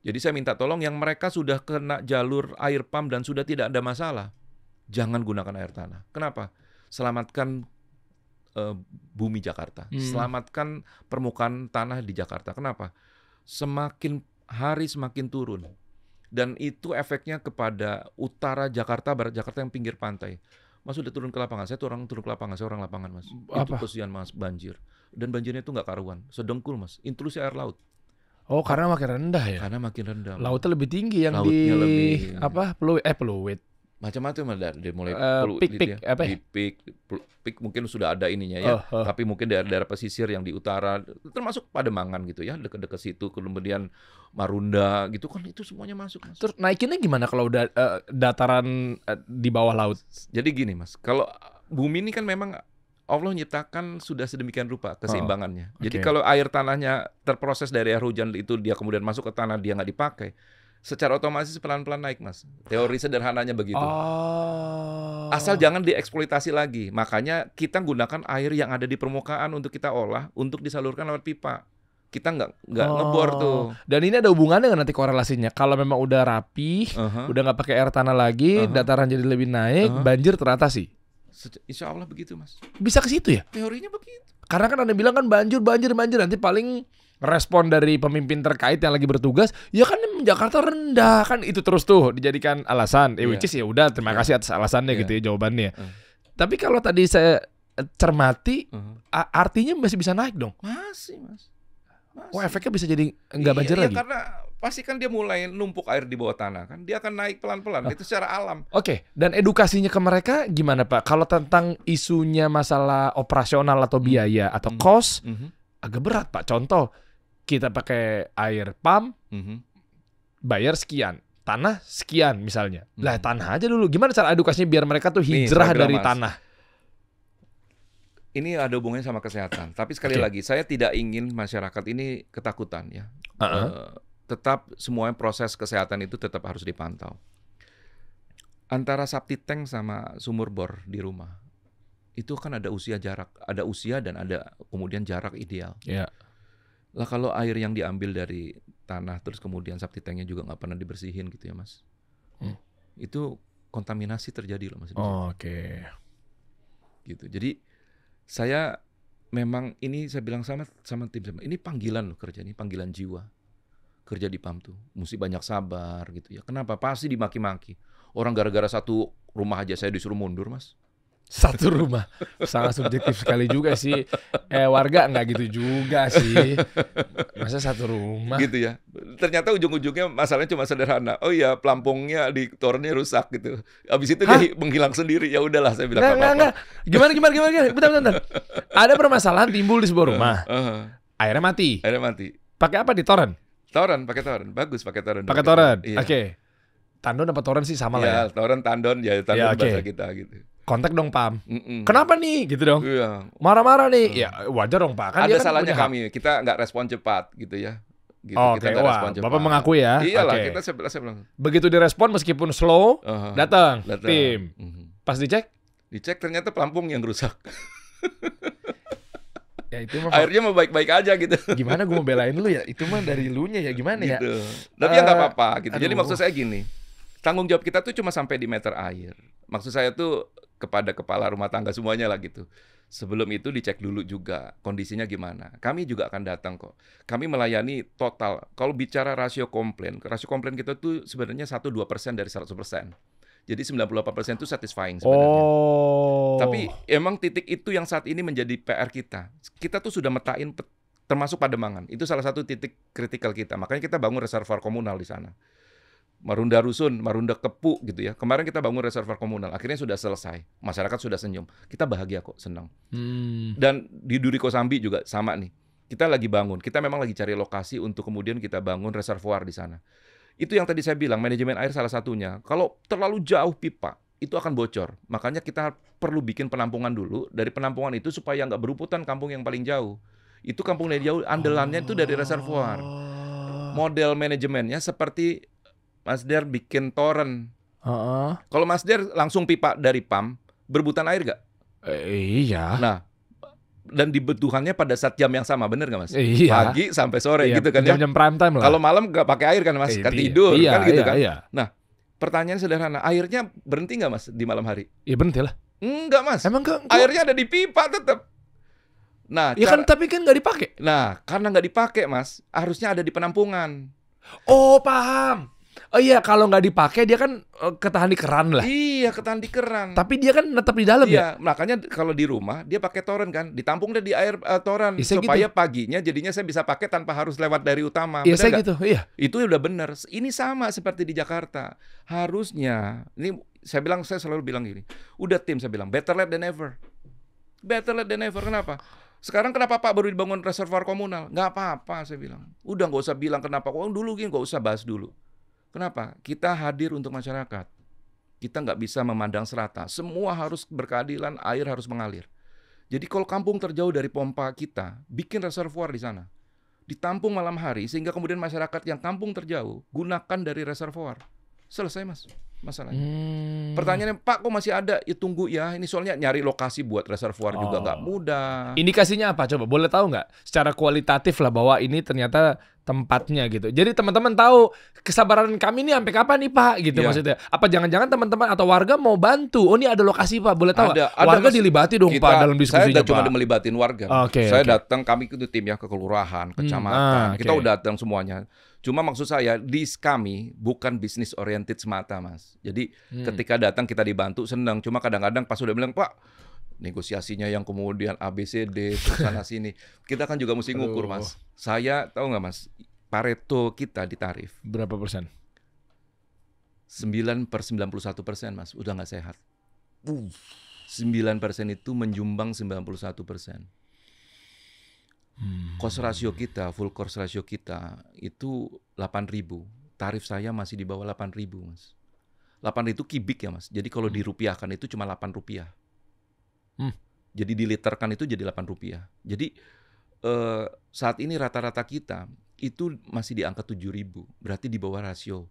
Jadi saya minta tolong yang mereka sudah kena jalur air PAM dan sudah tidak ada masalah, jangan gunakan air tanah. Kenapa? Selamatkan bumi Jakarta. Selamatkan permukaan tanah di Jakarta. Kenapa? Semakin hari semakin turun. Dan itu efeknya kepada utara Jakarta, barat Jakarta yang pinggir pantai. Mas udah turun ke lapangan, saya turun ke lapangan, saya orang lapangan Mas. Itu Apa? kesian Mas, banjir. Dan banjirnya itu nggak karuan, sedengkul Mas, intrusi air laut. Oh, karena makin rendah ya. Karena makin rendah. Mas. Lautnya lebih tinggi yang Lautnya di lebih. apa? Peluit. Macam-macam ada, dari mulai Peak, apa ya? di peak mungkin sudah ada ininya ya, tapi mungkin daerah-daerah pesisir yang di utara, termasuk Pademangan gitu ya, dekat-dekat situ, kemudian Marunda gitu kan, itu semuanya masuk Mas. Terus naikinnya gimana kalau udah dataran di bawah laut? Jadi gini Mas, kalau bumi ini kan memang Allah nyiptakan sudah sedemikian rupa keseimbangannya. Jadi Oke. kalau air tanahnya terproses dari air hujan itu dia kemudian masuk ke tanah, dia nggak dipakai, secara otomatis pelan-pelan naik Mas. Teori sederhananya begitu. Oh. Asal jangan dieksploitasi lagi. Makanya kita gunakan air yang ada di permukaan untuk kita olah, untuk disalurkan lewat pipa. Kita nggak ngebor tuh. Dan ini ada hubungannya nggak nanti korelasinya? Kalau memang udah rapi, udah nggak pakai air tanah lagi, dataran jadi lebih naik, banjir teratasi. Insya Allah begitu Mas. Bisa ke situ ya? Teorinya begitu. Karena kan Anda bilang kan banjir nanti paling respon dari pemimpin terkait yang lagi bertugas, ya kan Jakarta rendah kan, itu terus tuh dijadikan alasan. Which is ya udah, terima kasih atas alasannya gitu ya, jawabannya. Tapi kalau tadi saya cermati, artinya masih bisa naik dong. Masih Mas. Oh, efeknya bisa jadi nggak banjir lagi. Karena pasti kan dia mulai numpuk air di bawah tanah kan, dia akan naik pelan-pelan. Itu secara alam. Oke, dan edukasinya ke mereka gimana Pak? Kalau tentang isunya masalah operasional atau biaya atau cost, agak berat Pak. Contoh, kita pakai air pump, bayar sekian, tanah sekian misalnya. Lah tanah aja dulu. Gimana cara edukasinya biar mereka tuh hijrah dari tanah? Ini ada hubungannya sama kesehatan. Tapi sekali lagi, saya tidak ingin masyarakat ini ketakutan ya. Tetap semuanya proses kesehatan itu tetap harus dipantau. Antara septic tank sama sumur bor di rumah, itu kan ada usia dan ada kemudian jarak ideal. Ya. Lah kalau air yang diambil dari tanah terus kemudian septic tanknya juga nggak pernah dibersihin gitu ya Mas, itu kontaminasi terjadi loh Mas. Oke. Gitu. Jadi saya memang ini saya bilang sama tim, ini panggilan loh kerja, ini panggilan jiwa. Kerja di PAM tuh mesti banyak sabar gitu ya. Kenapa? Pasti dimaki-maki. Orang gara-gara satu rumah aja saya disuruh mundur Mas. Satu rumah, sangat subjektif sekali juga sih. Warga nggak gitu juga sih. Masa satu rumah? Gitu ya. Ternyata ujung-ujungnya masalahnya cuma sederhana. Oh iya, pelampungnya di torennya rusak gitu. Habis itu dia menghilang sendiri. Ya udahlah, saya bilang nggak. Gimana? Bentar. Ada permasalahan timbul di sebuah rumah. Airnya mati. Pakai apa di toren? Pakai toren. Bagus pakai toren. Pakai toren. Iya. Oke. Tandon apa toren sih sama lah ya. Toren tandon bahasa kita gitu. Kontak dong Pam. Kenapa nih gitu dong? Iya. Marah-marah nih. Ya wajar dong Pak. Kan ada dia kan salahnya kami. Kita nggak respon cepat gitu ya. Gitu. Kita nggak respon cepat. Bapak mengakui ya. Iyalah, kita saya bilang. Begitu direspon meskipun slow, datang tim. Pas dicek ternyata pelampung yang rusak. Ya itu mah airnya mau baik-baik aja gitu. Gimana gue mau belain lu ya? Itu mah dari lu nya ya gimana gitu. ya? Tapi ya nggak apa-apa gitu. Jadi maksud saya gini, tanggung jawab kita tuh cuma sampai di meter air. Maksud saya tuh kepada kepala rumah tangga semuanya lah gitu. Sebelum itu dicek dulu juga kondisinya gimana. Kami juga akan datang kok. Kami melayani total. Kalau bicara rasio komplain kita tuh sebenarnya 1-2% dari 100%. Jadi 98% itu satisfying sebenarnya. Tapi emang titik itu yang saat ini menjadi PR kita. Kita tuh sudah metain termasuk Pademangan. Itu salah satu titik kritikal kita. Makanya kita bangun reservoir komunal di sana. Marunda Rusun, Marunda Kepu gitu ya. Kemarin kita bangun reservoir komunal. Akhirnya sudah selesai. Masyarakat sudah senyum. Kita bahagia kok, senang. Dan di Duri Kosambi juga sama nih. Kita lagi bangun. Kita memang lagi cari lokasi untuk kemudian kita bangun reservoir di sana. Itu yang tadi saya bilang, manajemen air salah satunya. Kalau terlalu jauh pipa, itu akan bocor. Makanya kita perlu bikin penampungan dulu. Dari penampungan itu supaya nggak beruputan kampung yang paling jauh. Itu kampung dari jauh, andalannya itu dari reservoir. Model manajemennya seperti Mas Der bikin toren. Kalau Mas Der langsung pipa dari PAM, berebutan air nggak? Iya. Nah, dan dibutuhannya pada saat jam yang sama, bener nggak Mas? Iya. Pagi sampai sore gitu kan ya. Jam-jam prime time lah. Kalau malam nggak pakai air kan Mas, kan tidur kan gitu kan. Iya. Nah, pertanyaan sederhana, airnya berhenti nggak Mas di malam hari? Iya berhenti lah. Enggak Mas. Emang airnya ada di pipa tetap. Nah, ya kan tapi kan nggak dipakai. Nah, karena nggak dipakai Mas, harusnya ada di penampungan. Oh paham. Oh iya, kalau nggak dipakai dia kan ketahan di keran lah. Iya, ketahan di keran. Tapi dia kan tetap di dalam ya. Iya, makanya kalau di rumah dia pakai toren kan, ditampung deh di air toren Iya, saya supaya paginya jadinya saya bisa pakai tanpa harus lewat dari utama. Iya, Benar saya nggak? gitu. Iya. Itu udah benar. Ini sama seperti di Jakarta. Harusnya, ini saya selalu bilang gini. Udah tim saya bilang, better late than never. Better late than never. Kenapa? Sekarang kenapa Pak baru dibangun reservoir komunal? Nggak apa-apa saya bilang. Udah nggak usah bilang kenapa. Dulu gini nggak usah bahas dulu. Kenapa? Kita hadir untuk masyarakat. Kita nggak bisa memandang serata. Semua harus berkeadilan, air harus mengalir. Jadi kalau kampung terjauh dari pompa kita, bikin reservoir di sana. Ditampung malam hari, sehingga kemudian masyarakat yang kampung terjauh, gunakan dari reservoir. Selesai mas, masalahnya. Pertanyaannya, Pak kok masih ada? Ya tunggu ya, ini soalnya nyari lokasi buat reservoir juga nggak mudah. Indikasinya apa? Coba boleh tahu nggak? Secara kualitatif lah bahwa ini ternyata tempatnya gitu. Jadi teman-teman tahu kesabaran kami ini sampai kapan nih Pak gitu maksudnya. Apa jangan-jangan teman-teman atau warga mau bantu? Oh ini ada lokasi Pak, boleh tahu? Ada Warga mas, dilibati dong Pak dalam diskusinya saya nggak cuma Pak. melibatin warga. Saya datang, kami itu tim ya ke kelurahan, kecamatan. Kita udah datang semuanya. Cuma maksud saya di kami bukan bisnis oriented semata mas. Jadi ketika datang kita dibantu senang. Cuma kadang-kadang pas udah bilang Pak negosiasinya yang kemudian ABCD sana sini, kita kan juga mesti ngukur mas. Saya tahu nggak mas, Pareto kita di tarif berapa persen? 9/91% mas, udah nggak sehat. 9% itu menjumbang 91%. Cost ratio kita, full cost ratio kita itu 8.000. Tarif saya masih di bawah 8.000 mas. 8 itu kubik ya mas. Jadi kalau dirupiahkan itu cuma 8 rupiah. Jadi diliterkan itu jadi 8 rupiah. Jadi saat ini rata-rata kita itu masih di angka 7.000. Berarti di bawah rasio.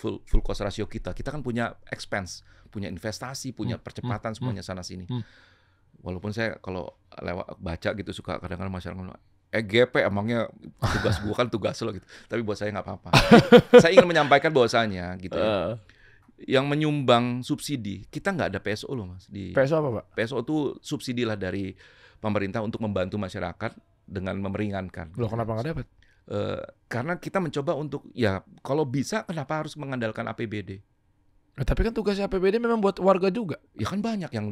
Full cost ratio kita. Kita kan punya expense, punya investasi, punya percepatan semuanya sana sini. Walaupun saya kalau lewat baca gitu suka kadang-kadang masyarakat ngomong, GP emangnya tugas gua kan tugas lo gitu. Tapi buat saya nggak apa-apa. Saya ingin menyampaikan bahwasanya gitu ya. Yang menyumbang subsidi, kita nggak ada PSO loh mas. PSO apa Pak? PSO itu subsidi lah dari pemerintah untuk membantu masyarakat dengan memeringankan. Loh kenapa nggak dapat? Karena kita mencoba untuk, ya kalau bisa kenapa harus mengandalkan APBD? Tapi kan tugasnya APBD memang buat warga juga. Ya kan banyak yang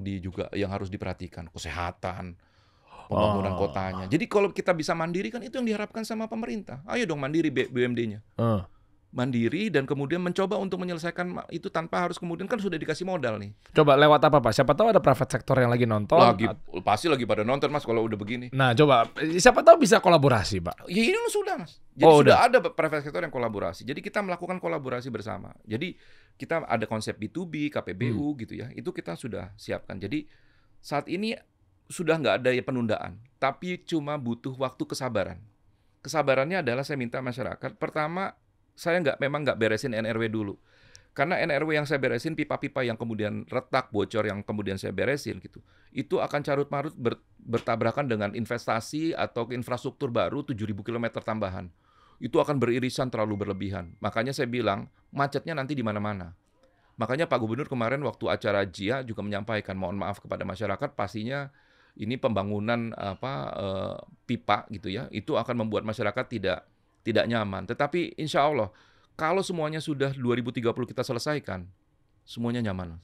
harus diperhatikan, kesehatan, pembangunan kotanya. Jadi kalau kita bisa mandiri kan itu yang diharapkan sama pemerintah. Ayo dong mandiri BUMD-nya. Mandiri dan kemudian mencoba untuk menyelesaikan itu tanpa harus kemudian kan sudah dikasih modal nih. Coba lewat apa Pak? Siapa tahu ada private sector yang lagi nonton. Pasti lagi pada nonton mas kalau udah begini. Nah coba siapa tahu bisa kolaborasi Pak. Ya ini sudah mas. Jadi sudah ada private sector yang kolaborasi. Jadi kita melakukan kolaborasi bersama. Jadi kita ada konsep B2B, KPBU gitu ya. Itu kita sudah siapkan. Jadi saat ini sudah nggak ada penundaan. Tapi cuma butuh waktu kesabaran. Kesabarannya adalah saya minta masyarakat. Pertama, saya memang nggak beresin NRW dulu. Karena NRW yang saya beresin, pipa-pipa yang kemudian retak, bocor yang kemudian saya beresin gitu. Itu akan carut-marut bertabrakan dengan investasi atau infrastruktur baru 7.000 km tambahan. Itu akan beririsan terlalu berlebihan. Makanya saya bilang, macetnya nanti di mana-mana. Makanya Pak Gubernur kemarin waktu acara JIA juga menyampaikan, mohon maaf kepada masyarakat, pastinya ini pembangunan pipa gitu ya, itu akan membuat masyarakat tidak nyaman. Tetapi insya Allah, kalau semuanya sudah 2030 kita selesaikan, semuanya nyaman.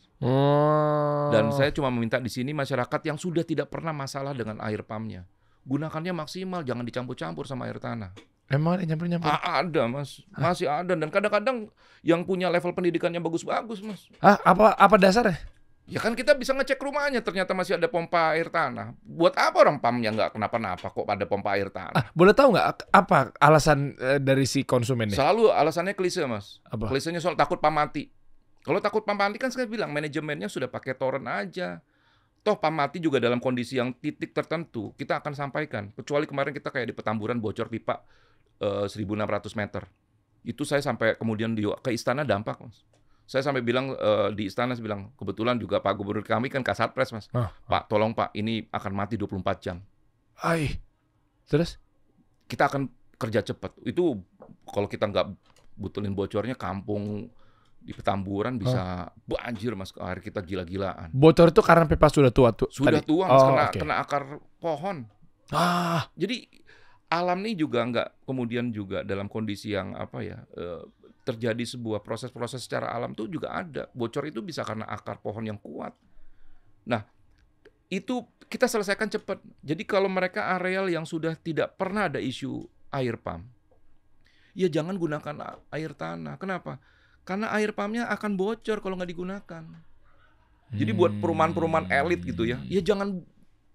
Dan saya cuma meminta di sini masyarakat yang sudah tidak pernah masalah dengan air pumpnya, gunakannya maksimal, jangan dicampur-campur sama air tanah. Emang ada nyampur-nyampur? Ada mas, masih ada. Dan kadang-kadang yang punya level pendidikannya bagus-bagus mas. Apa dasarnya? Ya kan kita bisa ngecek rumahnya, ternyata masih ada pompa air tanah. Buat apa orang pumpnya nggak kenapa-napa kok pada pompa air tanah? Boleh tahu nggak apa alasan dari si konsumen ini? Selalu alasannya klise mas. Apa? Klisenya soal takut pump mati. Kalau takut pump mati kan saya bilang manajemennya sudah pakai toren aja. Toh pump mati juga dalam kondisi yang titik tertentu kita akan sampaikan. Kecuali kemarin kita kayak di Petamburan bocor pipa 1.600 meter. Itu saya sampai kemudian ke istana dampak mas. Saya sampai bilang di istana, saya bilang, kebetulan juga Pak Gubernur kami kan Kasatpres, Mas. Pak, tolong Pak, ini akan mati 24 jam. Terus? Kita akan kerja cepat. Itu kalau kita nggak butulin bocornya, kampung di Petamburan bisa banjir, Mas. Air kita gila-gilaan. Bocor itu karena pipa sudah tua tuh? Sudah tua, kena akar pohon. Jadi alam ini juga nggak kemudian juga dalam kondisi yang terjadi sebuah proses-proses secara alam tuh juga ada. Bocor itu bisa karena akar pohon yang kuat. Nah, itu kita selesaikan cepat. Jadi kalau mereka areal yang sudah tidak pernah ada isu air pump, ya jangan gunakan air tanah. Kenapa? Karena air pumpnya akan bocor kalau nggak digunakan. Jadi buat perumahan-perumahan elit gitu ya, ya jangan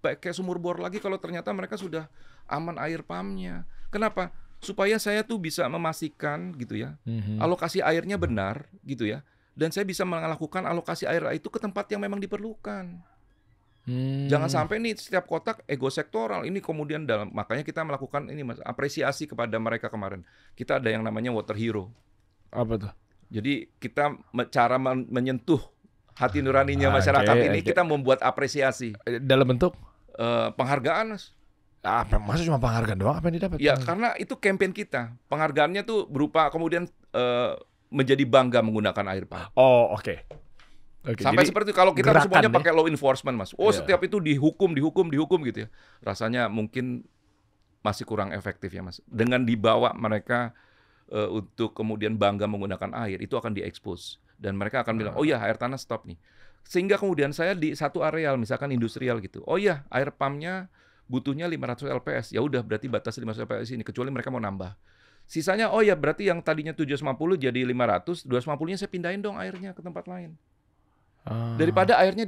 pakai sumur bor lagi kalau ternyata mereka sudah aman air pumpnya. Kenapa? Supaya saya tuh bisa memastikan gitu ya, alokasi airnya benar gitu ya, dan saya bisa melakukan alokasi air itu ke tempat yang memang diperlukan. Jangan sampai nih setiap kotak ego sektoral ini kemudian makanya kita melakukan ini Mas, apresiasi kepada mereka kemarin. Kita ada yang namanya Water Hero. Apa tuh? Jadi kita cara menyentuh hati nuraninya masyarakat ini kita membuat apresiasi dalam bentuk penghargaan Mas. Apa masa cuma penghargaan doang apa yang didapat? Ya karena itu campaign kita. Penghargaannya tuh berupa kemudian menjadi bangga menggunakan air pump. Oh, oke. Sampai seperti kalau kita semuanya pakai law enforcement Mas. Setiap itu dihukum gitu ya. Rasanya mungkin masih kurang efektif ya Mas. Dengan dibawa mereka untuk kemudian bangga menggunakan air, itu akan diekspos. Dan mereka akan bilang, oh ya air tanah stop nih. Sehingga kemudian saya di satu areal, misalkan industrial gitu. Oh ya air pumpnya butuhnya 500 LPS. Ya udah berarti batas 500 LPS ini. Kecuali mereka mau nambah. Sisanya, oh ya berarti yang tadinya 750 jadi 500. 250-nya saya pindahin dong airnya ke tempat lain. Daripada airnya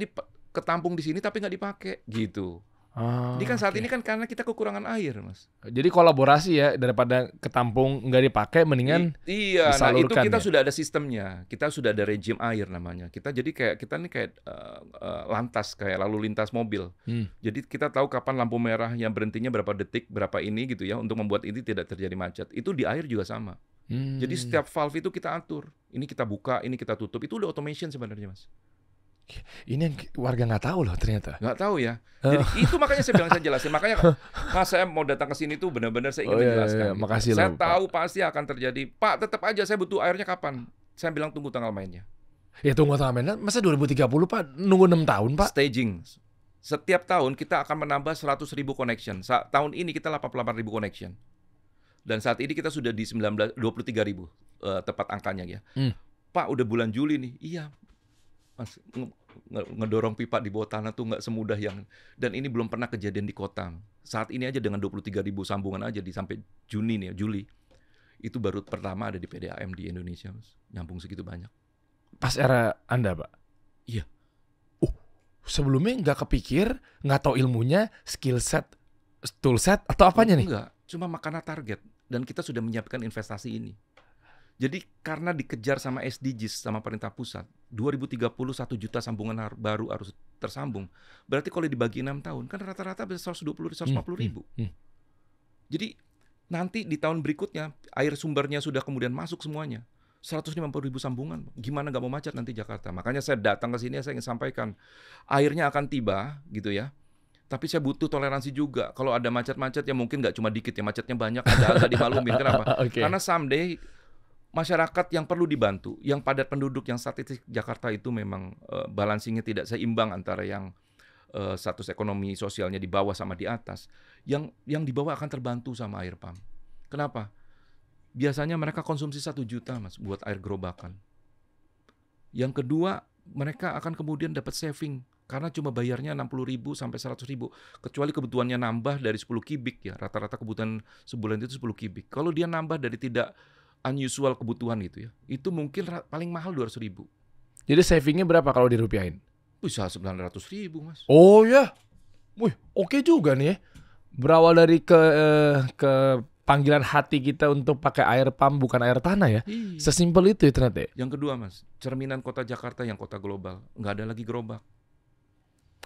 ketampung di sini tapi nggak dipakai gitu. Ini kan saat ini kan karena kita kekurangan air Mas. Jadi kolaborasi ya, daripada ketampung nggak dipakai mendingan iya, nah itu kita ya? sudah ada sistemnya. Kita sudah ada rejim air namanya. Kita jadi kita nih kayak lantas, kayak lalu lintas mobil. Jadi kita tahu kapan lampu merah yang berhentinya berapa detik, berapa ini gitu ya, untuk membuat ini tidak terjadi macet. Itu di air juga sama. Jadi setiap valve itu kita atur. Ini kita buka, ini kita tutup. Itu udah automation sebenarnya Mas. Ini yang warga nggak tahu loh ternyata. Nggak tahu ya. Jadi itu makanya saya bilang saya jelasin. Makanya Mas saya mau datang ke sini tuh benar-benar saya ingin menjelaskan. Iya. Makasih saya loh, tahu Pak. Pasti akan terjadi. Pak, tetap aja saya butuh airnya kapan? Saya bilang tunggu tanggal mainnya. Ya tunggu tanggal mainnya. Masa 2030 Pak? Nunggu 6 tahun Pak? Staging. Setiap tahun kita akan menambah 100.000 connection. Tahun ini kita 88.000 connection. Dan saat ini kita sudah di 23.000 tepat angkanya ya. Pak, udah bulan Juli nih. Iya. Mas, ngedorong pipa di bawah tanah tuh nggak semudah yang, dan ini belum pernah kejadian di kota. Saat ini aja dengan 23.000 sambungan aja sampai Juni nih, Juli. Itu baru pertama ada di PDAM di Indonesia, Mas. Nyambung segitu banyak. Pas era Anda, Pak? Iya. Sebelumnya nggak kepikir, nggak tahu ilmunya, skill set, tool set, atau apanya nih? Enggak, cuma makana target. Dan kita sudah menyiapkan investasi ini. Jadi karena dikejar sama SDGs sama pemerintah pusat, 2030 1 juta sambungan baru harus tersambung. Berarti kalau dibagi 6 tahun, kan rata-rata bisa 150 ribu. Jadi nanti di tahun berikutnya, air sumbernya sudah kemudian masuk semuanya. 150 ribu sambungan. Gimana nggak mau macet nanti Jakarta? Makanya saya datang ke sini, saya ingin sampaikan, airnya akan tiba gitu ya. Tapi saya butuh toleransi juga. Kalau ada macet-macet ya mungkin nggak cuma dikit ya, macetnya banyak, agak dimaklumin. Kenapa? Karena someday masyarakat yang perlu dibantu, yang padat penduduk, yang statistik Jakarta itu memang balancingnya tidak seimbang antara yang status ekonomi sosialnya di bawah sama di atas. Yang di bawah akan terbantu sama air pump. Kenapa? Biasanya mereka konsumsi 1 juta Mas buat air gerobakan. Yang kedua, mereka akan kemudian dapat saving karena cuma bayarnya 60.000 sampai 100.000. Kecuali kebutuhannya nambah dari 10 kubik ya. Rata-rata kebutuhan sebulan itu 10 kubik. Kalau dia nambah dari tidak unusual kebutuhan gitu ya, itu mungkin paling mahal 200.000. Jadi savingnya berapa kalau dirupiahin? Bisa 900.000 Mas. Oh ya, wih oke juga nih ya. Berawal dari ke panggilan hati kita untuk pakai air pump bukan air tanah ya. Sesimpel itu ya ternyata. Yang kedua Mas, cerminan kota Jakarta yang kota global, nggak ada lagi gerobak.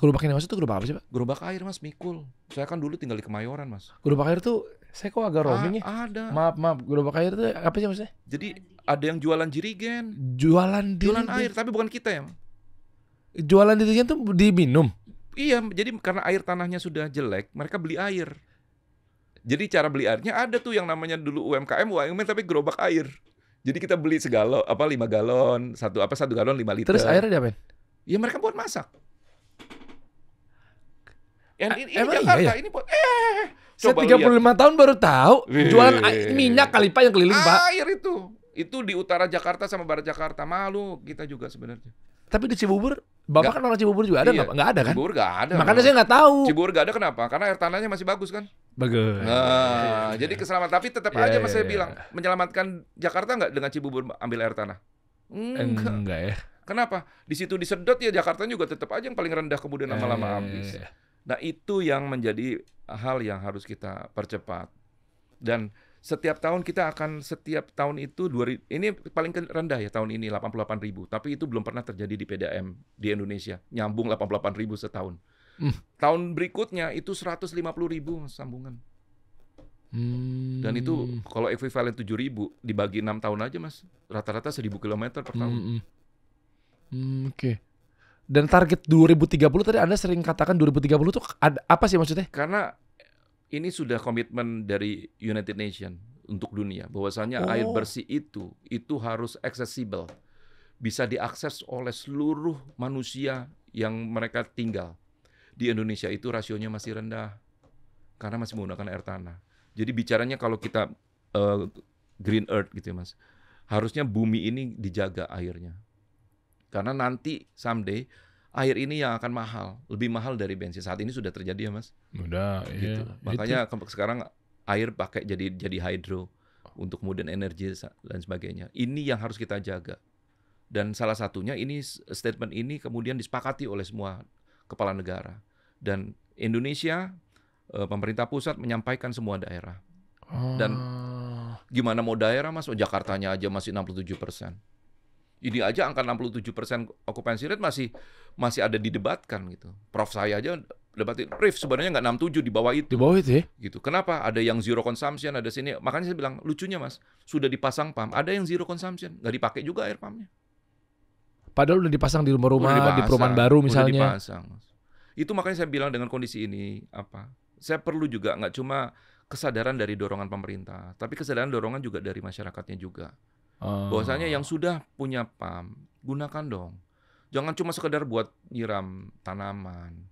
Gerobak ini maksud tuh gerobak apa sih Pak? Gerobak air Mas, mikul. Saya kan dulu tinggal di Kemayoran Mas. Gerobak air tuh saya kok agak roaming ya? Ada. Maaf, gerobak air itu apa sih maksudnya? Jadi ada yang jualan jirigen. Jualan air, tapi bukan kita ya. Jualan jirigen tuh diminum? Iya, jadi karena air tanahnya sudah jelek, mereka beli air. Jadi cara beli airnya ada tuh yang namanya dulu UMKM tapi gerobak air. Jadi kita beli 5 galon, 1 galon 5 liter. Terus airnya diapain? Ya mereka buat masak. Ini emang Jakarta, iya ya? ini buat Saya 35 tahun baru tahu. Jualan minyak kali Pak yang keliling Pak. Air itu. Itu di utara Jakarta sama barat Jakarta, malu kita juga sebenarnya. Tapi di Cibubur, Bapak kan orang Cibubur juga ada Iya. nggak? Nggak ada kan? Cibubur nggak ada. Makanya saya nggak tahu. Cibubur nggak ada kenapa? Karena air tanahnya masih bagus kan. Bagus. Nah, jadi keselamatan. Tapi tetap Iya, aja iya, mas saya iya. bilang menyelamatkan Jakarta nggak dengan Cibubur ambil air tanah? Enggak. Enggak ya. Kenapa? Di situ disedot ya Jakarta juga tetap aja yang paling rendah kemudian lama-lama habis. Nah itu yang menjadi hal yang harus kita percepat. Dan setiap tahun kita akan setiap tahun itu ini paling rendah ya tahun ini 88.000. Tapi itu belum pernah terjadi di PDAM di Indonesia. Nyambung 88.000 setahun. Tahun berikutnya itu 150.000 sambungan. Dan itu kalau ekuivalen 7.000 dibagi 6 tahun aja mas, rata-rata 1.000 km per tahun. Oke. Dan target 2030 tadi Anda sering katakan 2030 tuh apa sih maksudnya? Karena ini sudah komitmen dari United Nations untuk dunia bahwasanya air bersih itu harus accessible, bisa diakses oleh seluruh manusia yang mereka tinggal. Di Indonesia itu rasionya masih rendah karena masih menggunakan air tanah. Jadi bicaranya kalau kita green earth gitu ya mas, harusnya bumi ini dijaga airnya. Karena nanti someday air ini yang akan mahal, lebih mahal dari bensin. Saat ini sudah terjadi ya mas. Udah, Gitu. iya. Makanya sekarang air pakai jadi hydro untuk kemudian energi dan sebagainya. Ini yang harus kita jaga. Dan salah satunya ini statement ini kemudian disepakati oleh semua kepala negara. Dan Indonesia, pemerintah pusat menyampaikan semua daerah. Dan gimana mau daerah mas? Oh, Jakartanya aja masih 67%. Ini aja angka 67% occupancy rate masih ada didebatkan gitu. Prof saya aja debatin, Prof sebenarnya nggak 67 di bawah itu. Di bawah itu ya? Gitu. Kenapa? Ada yang zero consumption, ada sini. Makanya saya bilang lucunya mas, sudah dipasang pump, ada yang zero consumption, nggak dipakai juga air pumpnya. Padahal udah dipasang di rumah-rumah, Udah di perumahan baru misalnya. Udah dipasang, mas. Itu makanya saya bilang dengan kondisi ini saya perlu juga nggak cuma kesadaran dari dorongan pemerintah, tapi kesadaran dorongan juga dari masyarakatnya juga. Bahwasanya yang sudah punya pump, gunakan dong. Jangan cuma sekedar buat nyiram tanaman.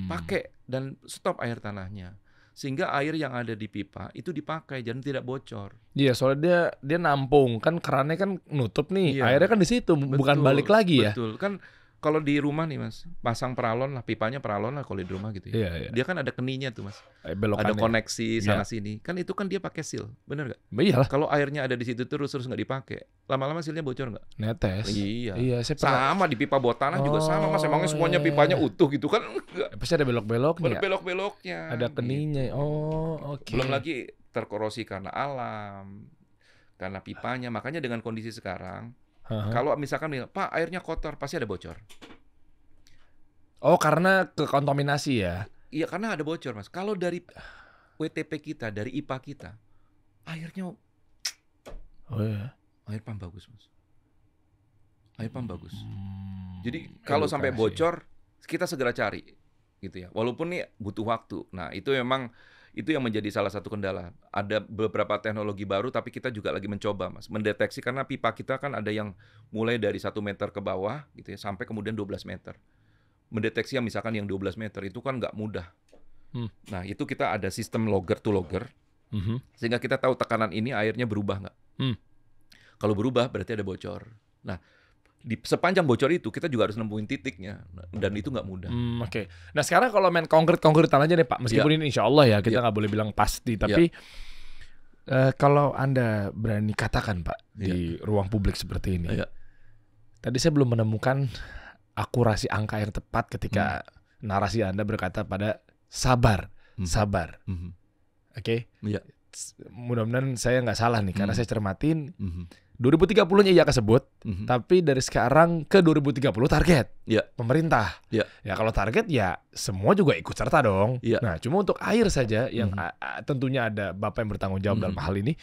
Pakai dan stop air tanahnya. Sehingga air yang ada di pipa itu dipakai dan tidak bocor. Iya, soalnya dia nampung kan kerannya kan nutup nih. Iya. Airnya kan di situ, bukan balik lagi ya. Betul. Kan kalau di rumah nih mas, pasang peralon lah, pipanya peralon lah kalau di rumah gitu ya. Iya, iya. Dia kan ada keninya tuh mas. Belokannya. Ada koneksi sana sini. Kan itu kan dia pakai seal, bener nggak? Iyalah, Kalau airnya ada di situ terus nggak dipakai, lama-lama sealnya bocor nggak? netes. Iya. Iya, saya pernah. Sama di pipa bawah tanah juga sama mas. Emangnya semuanya pipanya utuh gitu kan? Enggak. Pasti ada belok-beloknya. Belok-beloknya. Ada keninya. Gitu. Oh, oke. Belum lagi terkorosi karena alam, karena pipanya. Makanya dengan kondisi sekarang, kalau misalkan nih, Pak airnya kotor, pasti ada bocor. Oh, karena kekontaminasi ya. Iya, karena ada bocor, Mas. Kalau dari WTP kita, dari IPA kita, airnya air pump bagus, Mas. Air pump bagus. Jadi kalau sampai bocor, kita segera cari gitu ya. Walaupun nih butuh waktu. Nah, itu memang itu yang menjadi salah satu kendala. Ada beberapa teknologi baru tapi kita juga lagi mencoba, Mas, mendeteksi karena pipa kita kan ada yang mulai dari 1 meter ke bawah gitu ya sampai kemudian 12 meter. Mendeteksi yang misalkan yang 12 meter itu kan nggak mudah. Nah, itu kita ada sistem logger to logger. Sehingga kita tahu tekanan ini airnya berubah nggak. Kalau berubah berarti ada bocor. Nah, di sepanjang bocor itu kita juga harus nemuin titiknya dan itu nggak mudah. Oke. Nah sekarang kalau main konkretan aja nih Pak, meskipun ini insya Allah ya kita nggak boleh bilang pasti, tapi kalau Anda berani katakan Pak di ruang publik seperti ini, tadi saya belum menemukan akurasi angka yang tepat ketika narasi Anda berkata pada sabar. Oke. Mudah-mudahan saya nggak salah nih karena saya cermatin 2030-nya iya kesebut, tapi dari sekarang ke 2030 target pemerintah. Ya kalau target ya semua juga ikut serta dong. Nah cuma untuk air saja yang tentunya ada Bapak yang bertanggung jawab dalam hal ini.